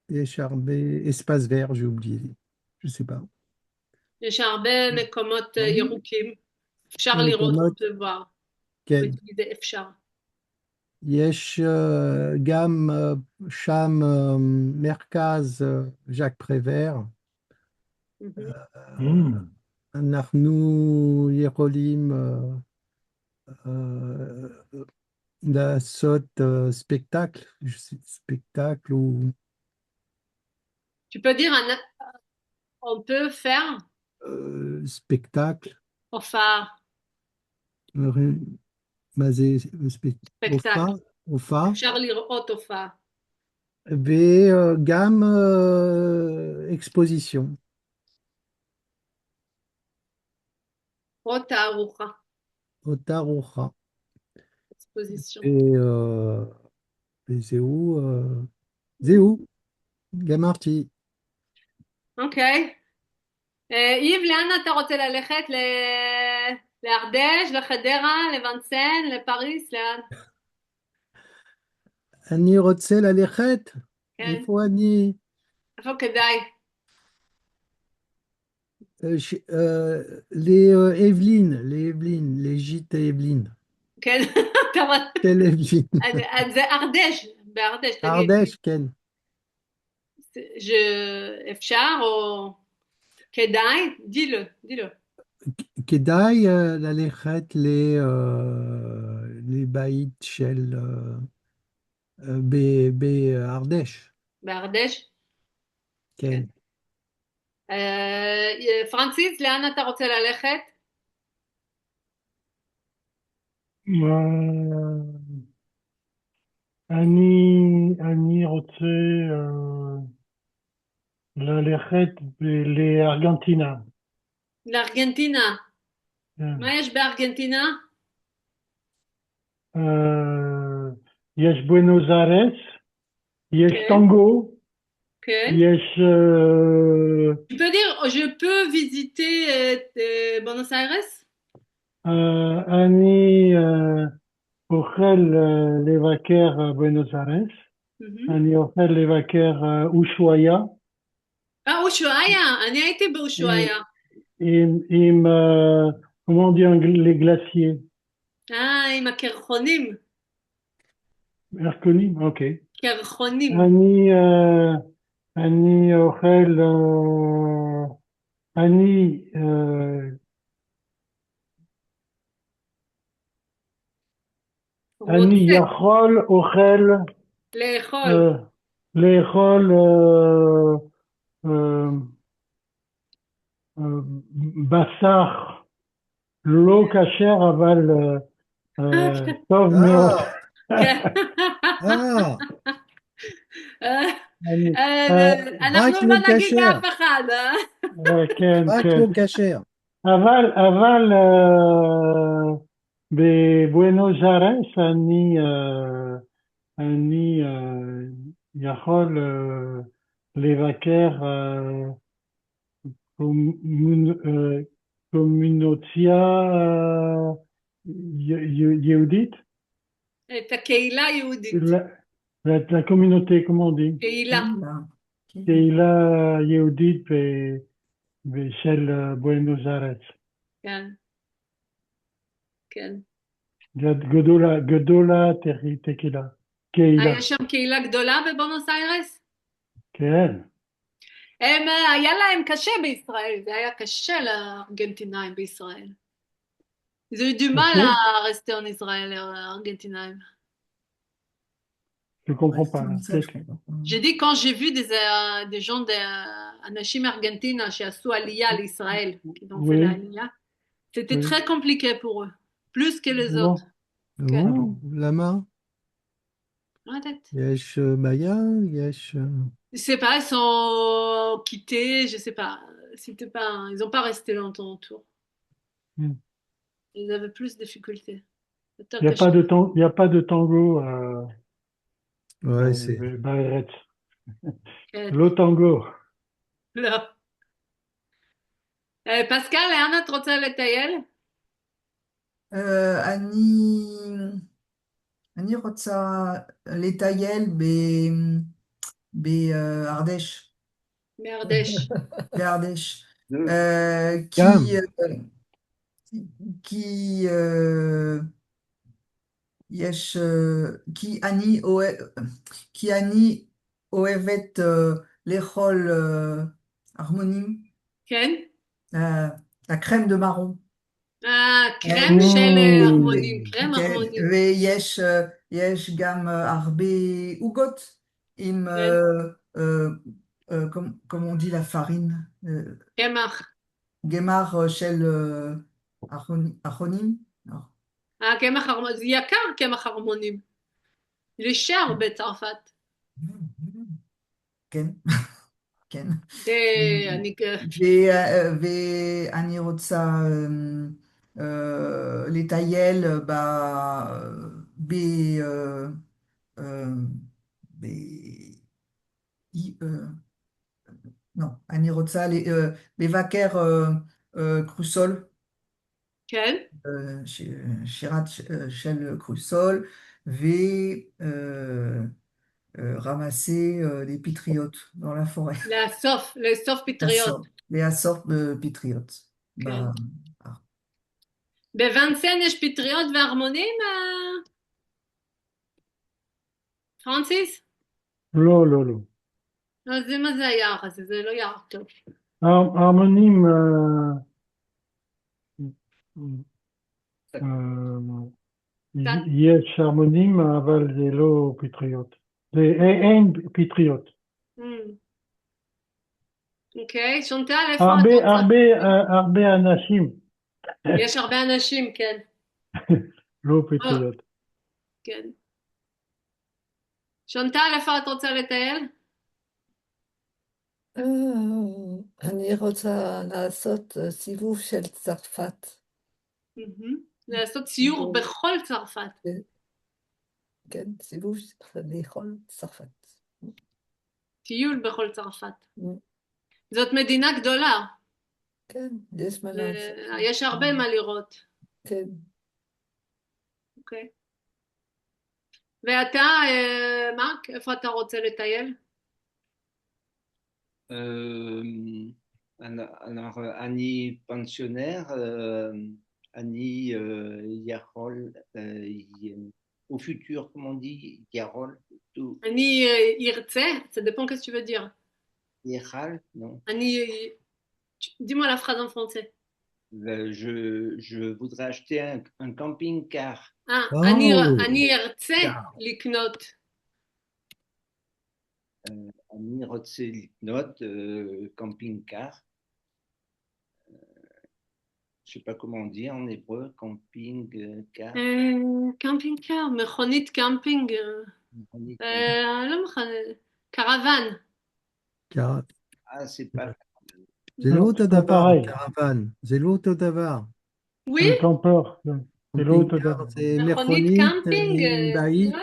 יש הרבה espace vert, j'ai oublié, je sais pas. יש הרבה מקומות ירוקים. אפשר לראות מקומות, voir. כן. utiliser אפשר. יש גם שם מרכז ז'אק פרבר. אנחנו יכולים לעשות spectacle, spectacle ou Tu peux dire, on peut faire spectacle, הופעה, מה זה ספקטקל. הופעה, אפשר לראות הופעה. וגם exposition. או תערוכה, או תערוכה. exposition. וזהו, זהו, גמרתי. אוקיי. איב, לאן אתה רוצה ללכת? לארדש, לחדרה, לוואנסן, לפריס, לאן? אני רוצה ללכת, כן. איפה אני? איפה כדאי? לאבלין, לג'ית אבלין. כן, אתה רואה? תל אבלין. אז זה ארדש, בארדש, תגיד. ארדש, כן. אפשר או כדאי? דילה. כדאי ללכת לבית של בארדש. בארדש? כן. פרנסיס, לאן אתה רוצה ללכת? אני רוצה ללכת לארגנטינה. לארגנטינה. כן. מה יש בארגנטינה? יש בואנוס איירס, יש כן. טנגו, כן. יש... Tu peux dire, je peux visiter Buenos Aires? אני אוכל לבקר בואנוס איירס, אני אוכל לבקר אושוויה. אושוויה, אני הייתי באושוויה. עם comment on dit les glaciers? עם הקרחונים. קרחונים, אוקיי. קרחונים. אני אוכל, אני יכול לאכול בשר לא כשר, אבל טוב מאוד. אנחנו לא נגיד לאף אחד. כן, רק כן. לא כשר. אבל בבואנוס איירס אני יכול לבקר, קומונוציה יהודית? את הקהילה היהודית. La communauté, comment on dit? קהילה. קהילה יהודית של בואנוס איירס. כן. כן. גדולה תקילה. קהילה. יש שם קהילה גדולה בבונוס איירס? כן. היה להם קשה בישראל, זה היה קשה לארגנטינאים בישראל. Ils ont eu du mal à rester en Israël, les Argentiniens. Je comprends pas. J'ai dit quand j'ai vu des gens, אנשים מארגנטינה שעשו עלייה לישראל, qui ont fait l'Aliyah, c'était très compliqué pour eux, plus que les autres. למה? לא יודעת. יש בעיה, יש... Je sais pas, ils sont quittés, je sais pas. C'était pas, ils n'ont pas resté longtemps autour. Ils avaient plus de difficultés. Il n'y a pas de tango ouais, c'est... בארץ. לא טנגו. לא. פסקל, לאן את רוצה לטייל? אני רוצה לטייל בארדש. בארדש. בארדש. כי אני אוהבת לאכול הרמונים. כן? הקרם דה מרון. קרם של הרמונים, קרם הרמונים. ויש גם הרבה עוגות עם, comme on dit la farine. קמח. גמר של אחרונים. קמח הרמונים, זה יקר קמח הרמונים. זה שר בצרפת. כן. כן. ואני רוצה לטייל לא, אני רוצה לבקר קרוסול. כן. שירת של קרוסול, ramasser des pétriotes dans la forêt. לאסוף פטריות. לאסוף פטריות. בוואנסן יש פטריות והרמונים, פרנסיס? לא, לא, לא. אז מה זה היער הזה? זה לא יער טוב. הרמונים, יש הרמונים, אבל זה לא פטריות. אין פטריות. אוקיי, שונטל, איפה הרבה אנשים. יש הרבה אנשים, כן. לא פטריות. כן. שונטל, איפה את רוצה לטייל? אני רוצה לעשות סיבוב של צרפת. לעשות סיור בכל צרפת. כן, סיבוב בכל צרפת. טיול בכל צרפת. זאת מדינה גדולה. כן, יש מה לעשות. יש הרבה מה לראות. כן. אוקיי. ואתה, מרק, איפה אתה רוצה לטייל? Alors, Annie pensionnaire, Annie Yarol, au futur, comment on dit, Yarol. Annie Irtse, ça dépend qu'est-ce que tu veux dire. Yaral, non. Annie, dis-moi la phrase en français. Je voudrais acheter un camping-car. Ah, Annie Irtse, liknot. Annie רוצה לקנות camping-car. Je sais pas comment on dit en hébreu, camping-car. Camping-car, מכונית קמפינג. לא מכונית, קרוון. c'est pas... זה לא אותו דבר, קרוון. זה לא אותו דבר. Oui. זה לא אותו דבר. זה מכונית עם בית.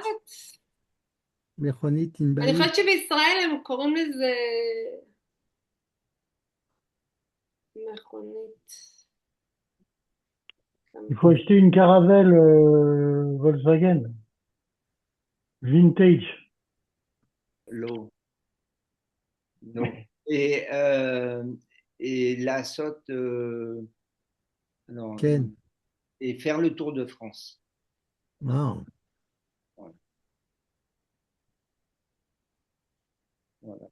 מכונית עם בית. אני חושבת שבישראל הם קוראים לזה... מכונית. Il faut acheter une Caravelle Volkswagen, vintage. l'eau. Non. Et la saute, non, Ken. et faire le tour de France. Non. Voilà. Voilà.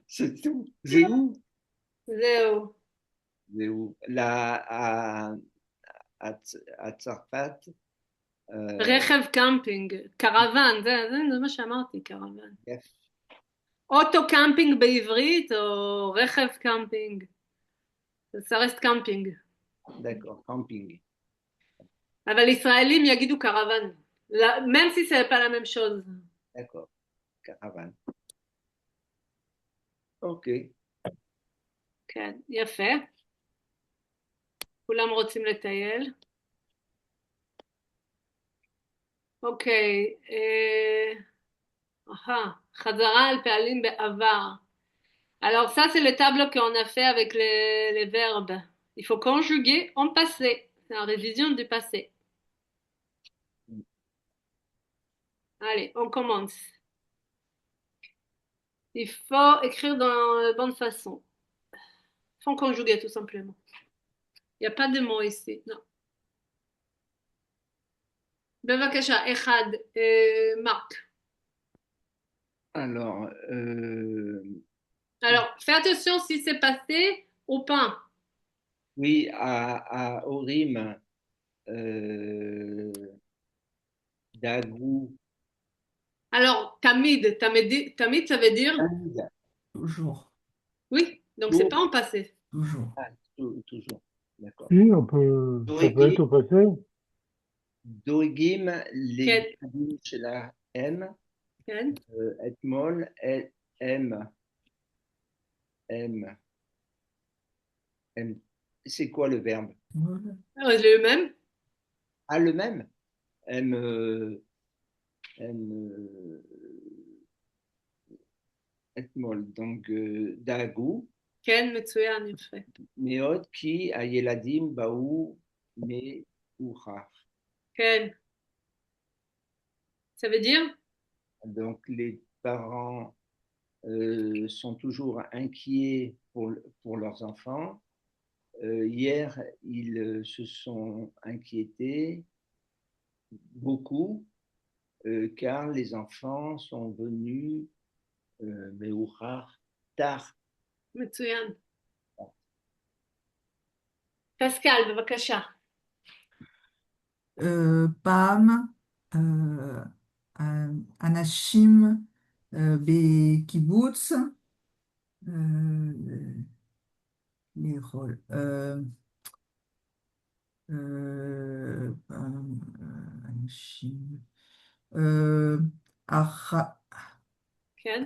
C'est tout. C'est où? זהו. C'est où? Là, à Tzarfat, רכב קמפינג, קרוון, זה מה שאמרתי, קרוון. יפה. אוטו קמפינג בעברית או רכב קמפינג? זה רסט קמפינג. D'accord, camping. אבל ישראלים יגידו קרוון. même si c'est pas la même chose. D'accord, caravane. Ok. כן, יפה. כולם רוצים לטייל. אוקיי. חזרה על פעלים בעבר. Alors ça, c'est le tableau qu'on a fait avec les verbes. Il faut conjuguer en passé. C'est la révision du passé. Allez, on commence. Il faut écrire dans la bonne façon. Il faut conjuguer tout simplement. Il n'y a pas de mots ici, non. בבקשה, אחד, Marc. Alors, Alors, fais attention si c'est passé ou pas. oui, à Orim, Dagou, Alors, tamid, ça veut dire Toujours, oui, donc c'est pas en passé. toujours. ah, toujours, d'accord. Si, ça peut être au passé. Dorigim, les כן, Gadim chez la M, כן. Etmol, M, M, M. C'est quoi le verbe? Le même. Ah, le même? M, M, Etmol. Donc, Dagou, כן, מצוין, יפה. Meot, qui, Ayeladim, Baou, Me, Ouchar. כן. Ça veut dire Donc, les parents sont toujours inquiets pour leurs enfants. Hier, ils se sont inquiétés beaucoup car les enfants sont venus מאוחר, tard. מצוין. פסקל, בבקשה. פעם אנשים בקיבוץ לאכול. פעם אנשים כן.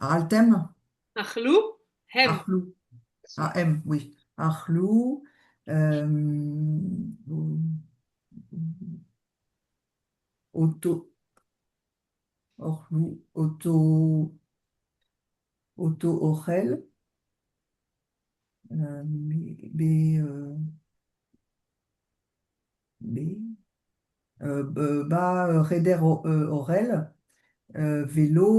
אכלתם? אכלו? הם. אכלו. הם, oui. אכלו. אותו. אכלו. אותו אוכל. ב... בא חדר אוכל, ולא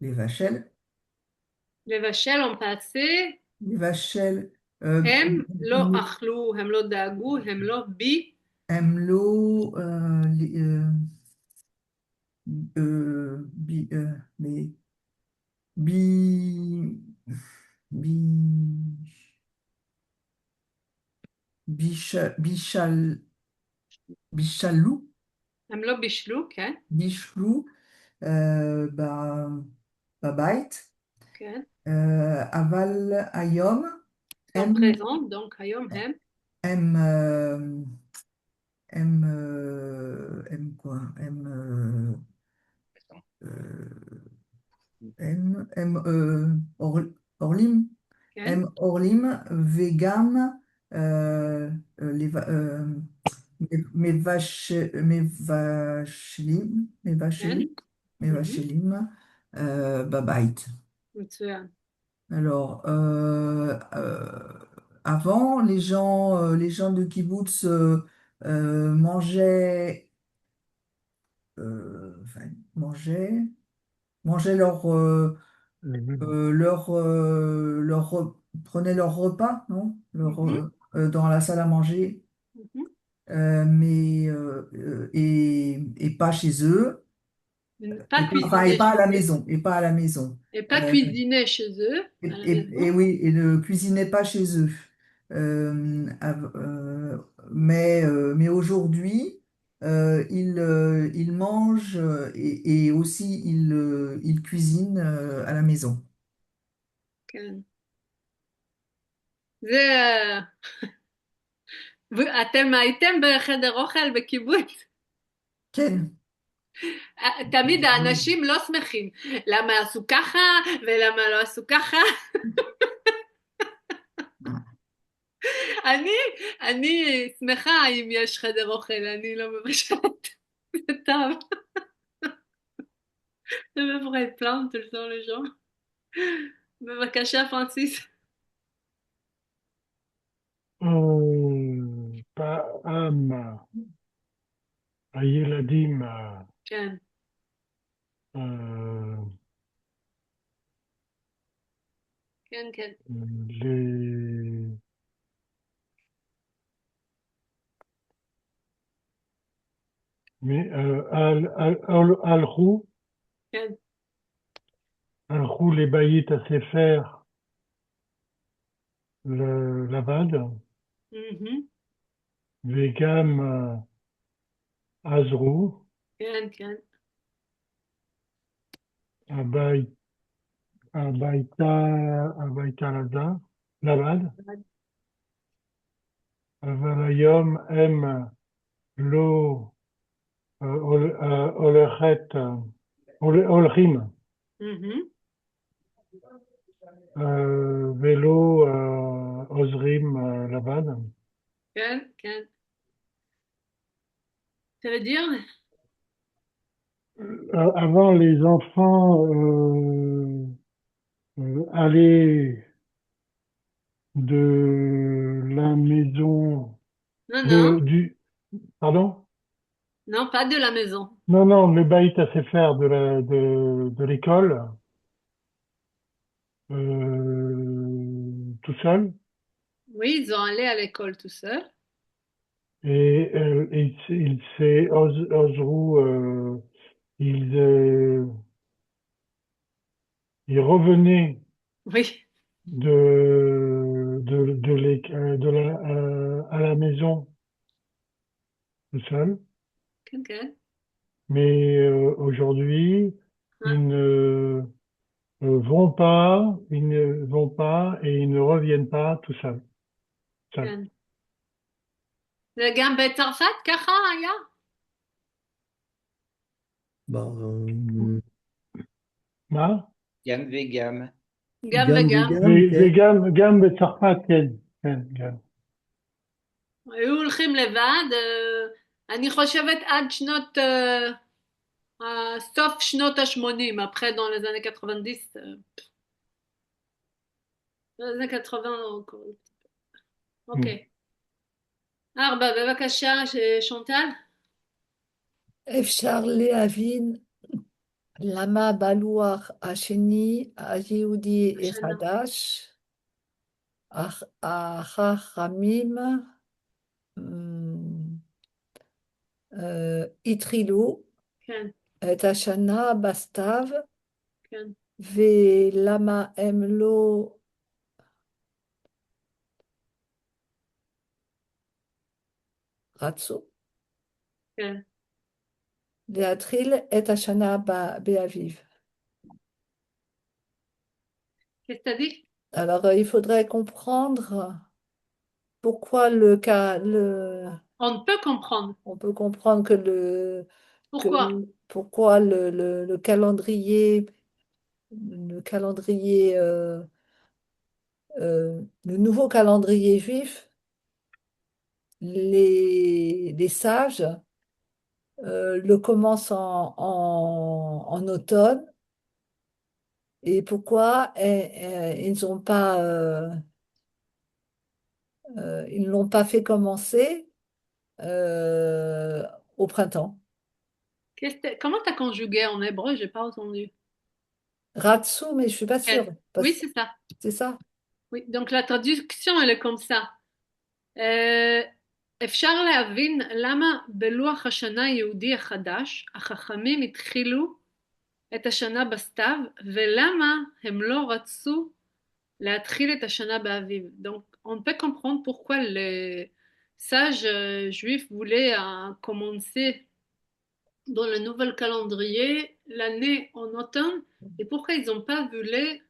לבשל. לבשל en passé. לבשל. הם לא אכלו, הם לא דאגו, הם לא בי. הם לא בישלו. הם לא בישלו, כן. בישלו בבית. כן. אבל היום הם présents, donc היום הם. הם quoi? הם אורלים. כן, הם עורלים וגם אה, מבשלים, כן, mhm, מבשלים בבית. מצוין. Alors, avant, les gens de kibbutz mangeaient, enfin, mangeaient prenaient leur repas, non? Mhm, Dans la salle à manger, mhm. et pas chez eux, Pas enfin, et cuisiner pas à chez la eux. maison, et pas à la maison. Et pas Euh, cuisiner chez eux, à la et maison. oui, et ne cuisinaient pas chez eux. Mais aujourd'hui, ils mangent et aussi ils cuisinent à la maison. כן. זה, אתם הייתם בחדר אוכל בקיבוץ? Ken, תמיד האנשים לא שמחים. למה עשו ככה, ולמה לא עשו ככה? אני, אני שמחה אם יש חדר אוכל, אני לא מבשלת. זה טוב. Je me pourrais être plaindre tout le temps les gens. בבקשה, פרנסיס. פעם הילדים, כן. אה, כן, כן. les- mais, הלכו, כן. הלכו לבית הספר לבד, מהמם. וגם עזרו כן, כן. הבית, הביתה לבד, אבל היום הם לא הולכים מהמם. ולא עוזרים לבד. כן, כן. Ça veut dire? Avant, les enfants allaient de la maison Non, non. pardon? Non, pas de la maison. Non, non, le Baït à faire de l'école, tout seul, Oui, ils ont allé à l'école tout seuls. et Ozrou, ils revenaient Oui. à la maison tout seul, כן, כן. mais aujourd'hui, Ah, ils ne vont pas et ils ne reviennent pas tout seuls. Seuls. כן. וגם בצרפת ככה היה? Bon, מה? Gam vegam. גם גם וגם. וגם, כן. וגם בצרפת, כן, כן, כן. היו הולכים לבד, אני חושבת עד שנות, סוף שנות ה-80, après dans les années 90, dans les années 80 encore. אוקיי. 4, בבקשה, שונטל. אפשר להבין למה בלוח השני היהודי השנה. החדש החכמים התחילו כן, את השנה בסתיו, כן. ולמה הם לא רצו כן. להתחיל את השנה באביב. Qu'est-ce que t'as dit? Alors, il faudrait comprendre pourquoi On ne peut comprendre. on peut comprendre Pourquoi? pourquoi le calendrier le nouveau calendrier juif, les sages le commencent en automne. Et pourquoi ils ne l'ont pas fait commencer euh, au printemps? Comment tu as conjugué en hébreu? J'ai pas entendu. Ratsu, mais je suis pas sûre. Oui, c'est ça. C'est ça. Oui, donc la traduction, elle est comme ça. אה, אפשר להבין למה בלוח השנה היהודי החדש החכמים התחילו את השנה בסתיו ולמה הם לא רצו להתחיל את השנה באביב. Donc on peut comprendre pourquoi les sages juifs voulaient commencer dans le nouvel calendrier l'année en automne et pourquoi ils n'ont pas voulu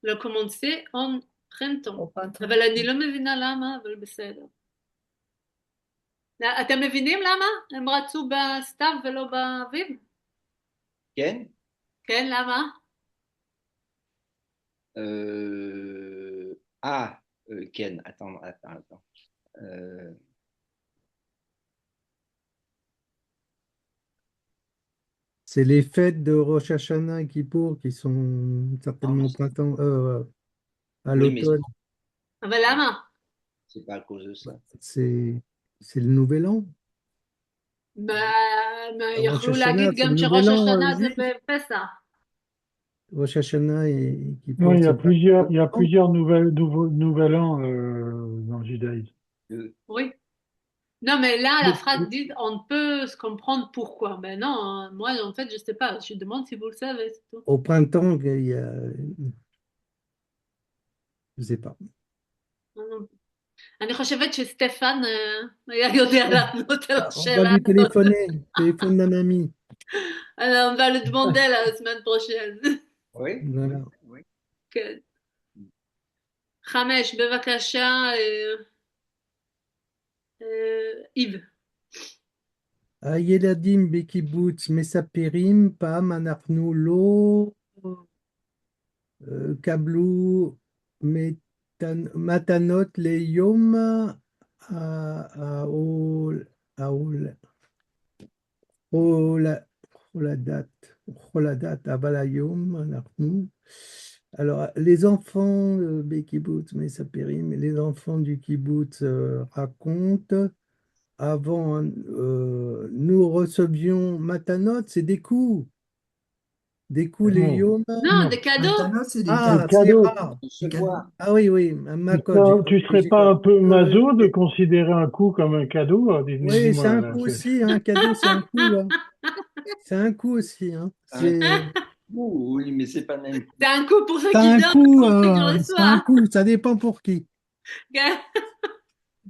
le commencer en printemps. Au printemps. אבל אני לא מבינה למה, אבל בסדר. אתם מבינים למה הם רצו בסתיו ולא באביב? Ken? כן, למה? Ken, attends. C'est les fêtes de Rosh Hashanah et Kippour qui sont certainement au printemps, à Oui, mais l'automne. אבל למה? c'est pas à cause de ça. C'est le nouvel an. יכלו Rosh להגיד Hashanah, c'est גם le שראש nouvel an השנה זה juif. בפסח. Rosh Hashanah et Non, Kippour, il y a c'est pas plusieurs, il y a le nouvel an. plusieurs nouvel an dans le judaïsme. Oui. Non, mais là, la Le- phrase dit on peut se comprendre pourquoi. Ben non, hein, moi, en fait, je sais pas. Je demande si vous le savez, c'est tout. Au printemps, il y a, je sais pas. Non, non. אני חושבת שסטפן היה יודע לענות על On va השאלה lui הזאת. téléphoner, téléphone d'un ami. Alors, on va le demander la semaine prochaine. Oui? Voilà. כן. 5, בבקשה, Yves. הילדים בקיבוץ מספרים פעם אנחנו לא קבלו מתנות ליום ההול- הולדת, הולדת, אבל היום אנחנו... Alors, les enfants בקיבוץ מספרים, les enfants du kibbutz racontent, avant, nous recevions matanot, c'est des coups les Non, yom. Non, non. des cadeaux. Maintenant, c'est des Des Ah, cadeaux. c'est cadeaux. rare. Des cadeaux. Ah oui, oui, un makot, Tu serais j'ai pas un peu maso de compris. considérer un coup comme un cadeau? Oui, c'est Dis-moi, un là, coup aussi, un cadeau, c'est un coup. Hein. C'est un coup aussi. Hein. Un C'est coup, oui, mais c'est pas même. C'est un coup pour ceux c'est qui un donnent, coup, pour ceux qui c'est un reçoivent. coup, ça dépend pour qui. Ok.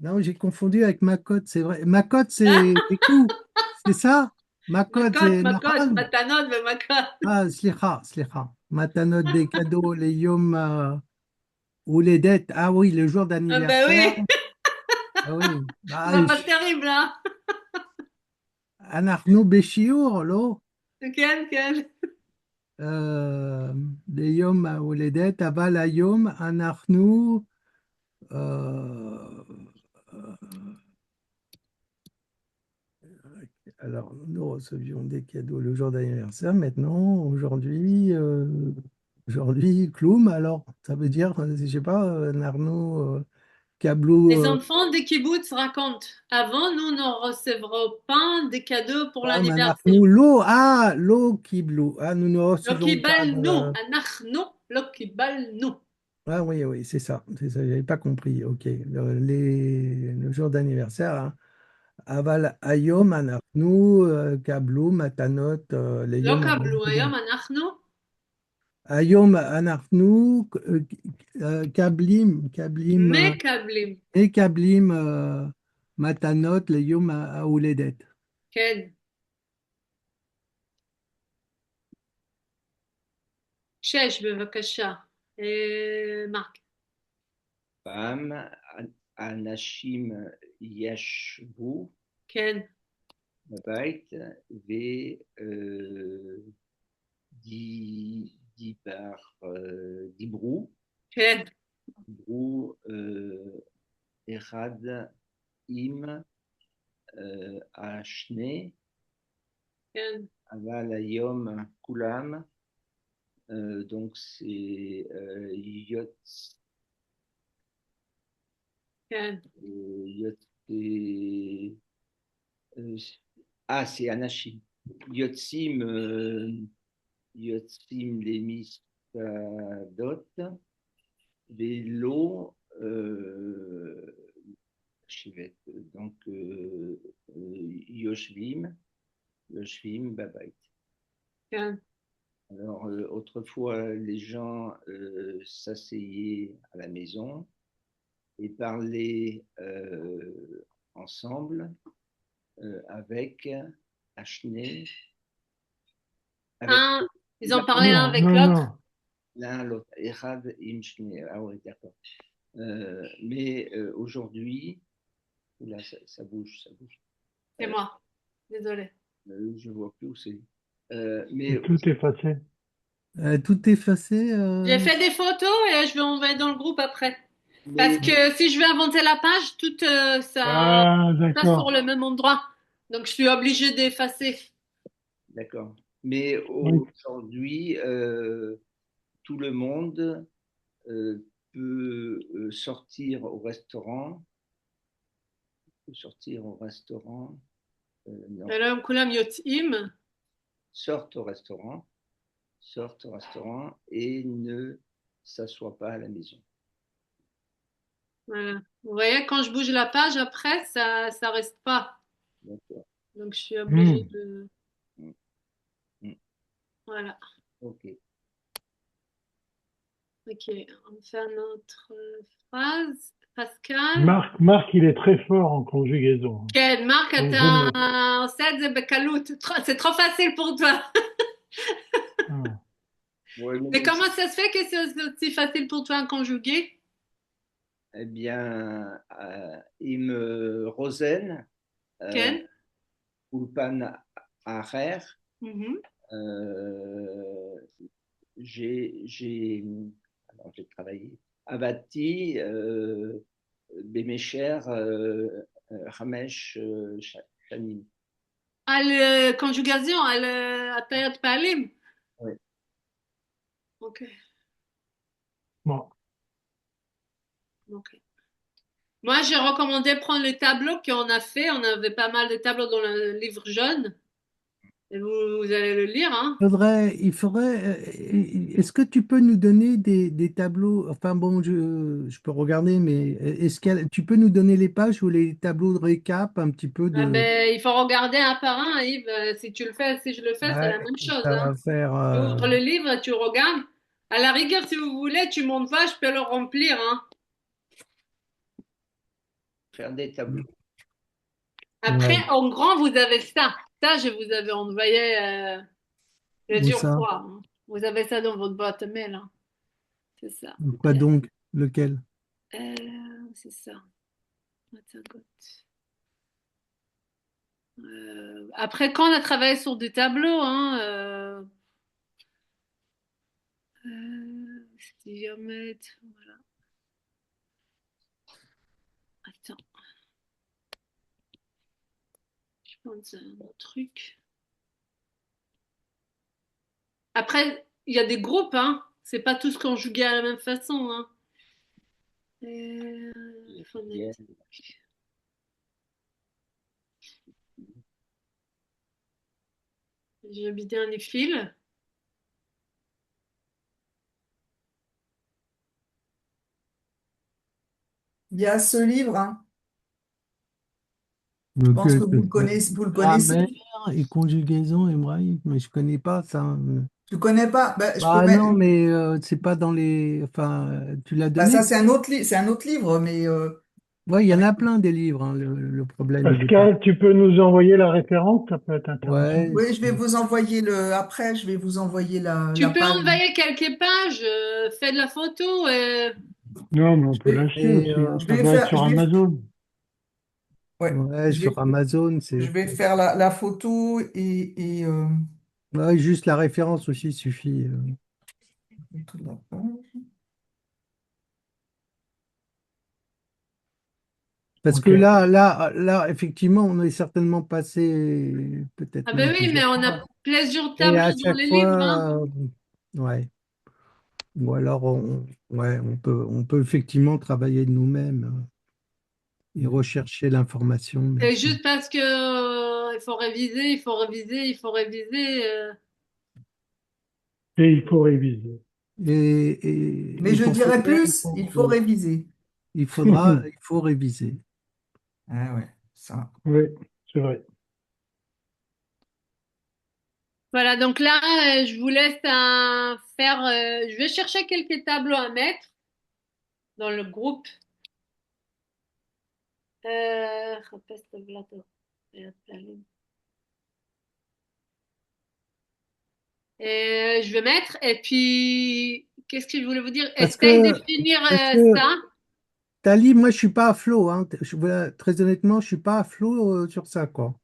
Non, j'ai confondu avec makot, c'est vrai. Makot, c'est des coups, c'est ça? Makot, c'est מכות, mahal. מתנות ומכות. Ah, slicha. Matanot des cadeaux, les yom ou les dettes. Ah oui, le jour Ah ben d'anniversaire. oui, Ah oui. ça Bah, va pas terrible, hein. אנחנו בשיעור, לא? כן, כן. ליום ההולדת, אבל היום אנחנו, euh, alors nous recevions des cadeaux le jour d'anniversaire, maintenant, aujourd'hui, Kloum, alors ça veut dire, je sais pas, Narno, Kablou, Les enfants des kibbutz racontent. Avant, nous ne recevrons pas des cadeaux pour l'anniversaire. אנחנו לא קיבלו, nous ne לא recevons pas קיבלנו, אנחנו לא קיבלנו. Ah oui, c'est ça, j'avais pas compris. Ok, le jour d'anniversaire, hein. Aval Ayom Anachnu Kablu Matanot לא Leyom קבלו, Aholedet. היום אנחנו Ayom Anachnu Kablim מקבלים. et Kablim Matanot Leyom Aholedet. כן. 6, בבקשה. מרק. פעם אנשים ישבו כן. בבית ודיברו כן. ou Erad Im Ashne, כן, Aval Ayom Kulam, donc c'est כן, Yot, c'est Anashim. Yotzim, Yotzim Lemisadot, Vélo, Shivet, donc Yoshvim, Babait. כן. Alors, autrefois, les gens s'asseyaient à la maison et parlaient ensemble avec Ashné, avec Un, ils en parlaient un Non, avec non, l'autre. non. l'un l'autre. Echad im Shné. Ah oui, d'accord. Mais aujourd'hui, là, ça bouge, ça bouge. C'est moi. Désolée. Je ne vois plus où c'est. C'est Mais tout effacé. Tout effacé. J'ai fait des photos et je vais envoyer dans le groupe après. Parce mais que si je vais inventer la page, tout ça Ah, passe sur d'accord. le même endroit. Donc je suis obligée d'effacer. d'accord. Mais Oui. aujourd'hui, tout le monde peut sortir au restaurant. Sortir au restaurant. Non, Shalom kulam yotzim. sortent au restaurant. Sortent au restaurant et ne s'assoient pas à la maison. Voilà. Vous voyez, quand je bouge la page après, ça reste pas. D'accord. Donc je suis obligée Hmm. de. Mm, mm. Voilà. Ok. Ok. On fait une autre phrase. Pascal. Marc, il est très fort en conjugaison. Quel Marc, Donc, je note. c'est trop facile pour toi. Ah. Ouais, Mais comment ça se fait que c'est aussi facile pour toi à conjuguer? eh bien, Im Rosen, Ken? Ulpan Arer, Mhm. euh, j'ai alors j'ai travaillé. Avati, Bémécher, Ramesh, Shanim. À la conjugation, à période palim. Ouais. Ok. Bon. Ok. Moi, j'ai recommandé de prendre les tableaux qu'on a fait. On avait pas mal de tableaux dans le livre jaune. Et vous allez le lire, hein? Est-ce que tu peux nous donner des tableaux? Enfin bon, je peux regarder, mais tu peux nous donner les pages ou les tableaux de récap un petit peu Ah de. ben, il faut regarder un par un, Yves. Si tu le fais, si je le fais, c'est Ouais, la même chose, ça hein? va faire. Tu ouvres le livre, tu regardes. À la rigueur, si vous voulez, tu montes pas, je peux le remplir, hein. Faire des tableaux. Après, Ouais. en grand, vous avez ça. Ça, je vous avais envoyé le Où jour ça? fois, hein. Vous avez ça dans votre boîte mail, hein. C'est ça. Quoi donc? Lequel? C'est ça. Attends, après, quand on a travaillé sur des tableaux, hein, stilomètre, voilà. Attends, je pense à un autre truc. Après, il y a des groupes, hein. C'est pas tous conjugués à la même façon, hein. Yeah. Phonétique. J'ai mis un fils. Il y a ce livre, hein, je pense que Lequel? vous le connaissez. Grammaire et conjugaison hébraïque, mais je connais pas ça. Tu connais pas? Ben, je peux Bah mettre. non, mais c'est pas dans les. Enfin, tu l'as Ben, ça, donné? c'est un autre livre, mais Ouais, il y en avec- a plein des livres, hein. Le problème, il est pas. Pascal, tu peux nous envoyer la référence, ça peut être intéressant. Ouais, oui, je vais vous envoyer après, je vais vous envoyer la Tu peux page. envoyer quelques pages, fais de la photo. Non, mais on Je peut vais, l'acheter et, aussi, hein. je Ça vais doit être faire, sur Amazon. ouais, ouais, je vais, sur Amazon, je c'est. vais faire la photo Ouais, juste la référence aussi suffit. toute la page. Parce que Ok. là, effectivement, on est certainement passé peut-être Ah même ben oui, mais plusieurs on a fois. plusieurs Et tableaux à dans chaque les livres, hein. fois, ouais. Ou alors, ouais, on peut effectivement travailler de nous-mêmes et rechercher l'information, mais C'est juste parce que il faut réviser, il faut réviser, il faut réviser. Et il faut réviser. Mais et je pour ce dirais faire, plus, il faut réviser. il faut réviser. Ah ouais, ça. Oui, c'est vrai. Voilà, donc là, je vous laisse faire. Je vais chercher quelques tableaux à mettre dans le groupe. Repeste Vlato. Et je vais mettre. Et puis, qu'est-ce que je voulais vous dire? Parce Essaye de que, finir parce que ça. Tali, moi, je suis pas à flot, hein. Voilà, très honnêtement, je suis pas à flot sur ça, quoi.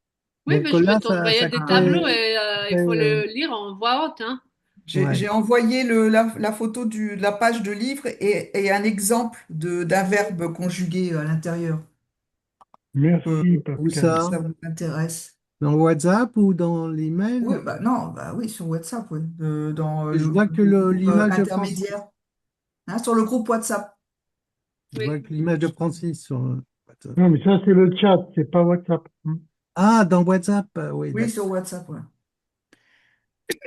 Oui, Donc mais je là, vais t'envoyer ça des Ah, tableaux crée, et il crée, faut le lire en voix haute, hein. j'ai ouais. envoyé la photo de la page de livre et un exemple d'un verbe conjugué à l'intérieur. Euh, Merci, Où Pascal. si ça? ça vous intéresse. Dans WhatsApp ou dans l'email? Oui, bah non, bah oui, sur WhatsApp, oui. Dans Je le vois que groupe l'image de Francis. intermédiaire. Hein, sur le groupe WhatsApp. Je Oui. vois que l'image de Francis sur WhatsApp. Non, mais ça, c'est le chat, c'est pas WhatsApp. Ah, dans WhatsApp, oui, Oui, d'accord. sur WhatsApp, ouais.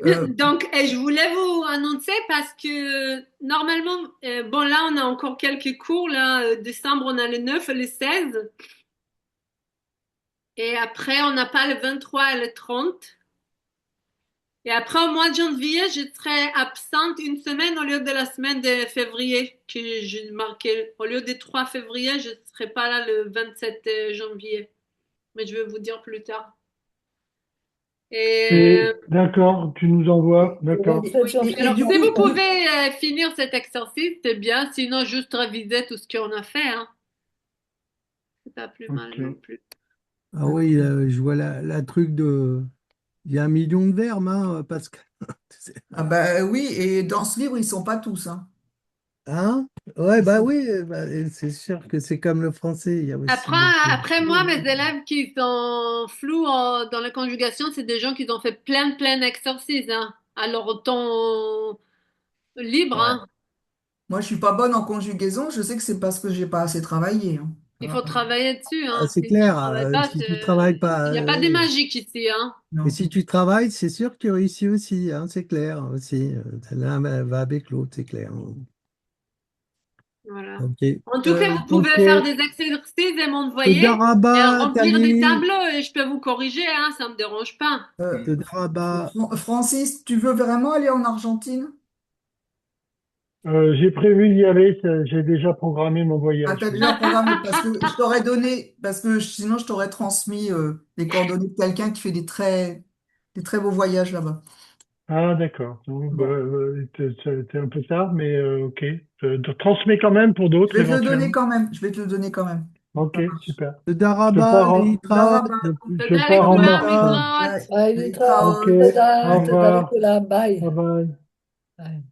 Euh, Donc, je voulais vous annoncer parce que normalement, bon, là, on a encore quelques cours. Là, décembre, on a le 9 et le 16. Et après, on n'a pas le 23 et le 30. Et après, au mois de janvier, je serai absente une semaine au lieu de la semaine de février que j'ai marqué. Au lieu du 3 février, je ne serai pas là le 27 janvier. Mais je vais vous dire plus tard. Et Et d'accord, tu nous envoies, Le d'accord. 27 oui, et janvier. alors du si coup, vous pouvez finir cet exercice, c'est bien. Sinon, juste réviser tout ce qu'on a fait, hein. C'est pas plus mal Ok. non plus. Ah oui, je vois la truc de. Il y a 1 million de verbes, hein, Pascal. ah bah oui, et dans ce livre, ils sont pas tous, hein. Hein? Ouais, Ils bah sont... oui, bah, et c'est sûr que c'est comme le français, il y a aussi Après, beaucoup. après moi, mes élèves qui sont flous dans la conjugation, c'est des gens qui ont fait plein d'exercices, hein. Alors, autant libre, Ouais. hein. Moi, je suis pas bonne en conjugaison. Je sais que c'est parce que j'ai pas assez travaillé, hein. Il faut travailler dessus, Ah, hein. c'est Si tu clair, travailles pas, si tu travailles il pas, n'y a pas de oui. magique ici, hein. Et Non. si tu travailles, c'est sûr que tu réussis aussi, hein, c'est clair aussi. L'un va avec l'autre, c'est clair. Voilà. Ok. En tout cas, vous pouvez Donc, faire des exercices et te m'envoyer et Daraba, remplir des Tali, tableaux et je peux vous corriger, hein, ça me dérange pas. te Daraba. Francis, tu veux vraiment aller en Argentine? J'ai prévu d'y aller, j'ai déjà programmé mon Ah, voyage, t'as oui. déjà programmé parce que je t'aurais donné, parce que sinon je t'aurais transmis les coordonnées de quelqu'un qui fait des très beaux voyages là-bas. Ah, d'accord. Donc, bah, Bon, c'est un peu tard, mais ok. Je transmets quand même pour je d'autres vais te le donner éventuellement. quand même. Je vais te le donner quand même. Ok, Ça marche. super. Te Je Daraba, pars en, Leitra, Daraba, je תודה pars en לכולם, Martinique. Leitra. להתראות. bye. Bye, Bye, Litra. Ok, ciao. תודה, au Bye. תודה revoir. לכולם. ביי. Bye bye. ביי.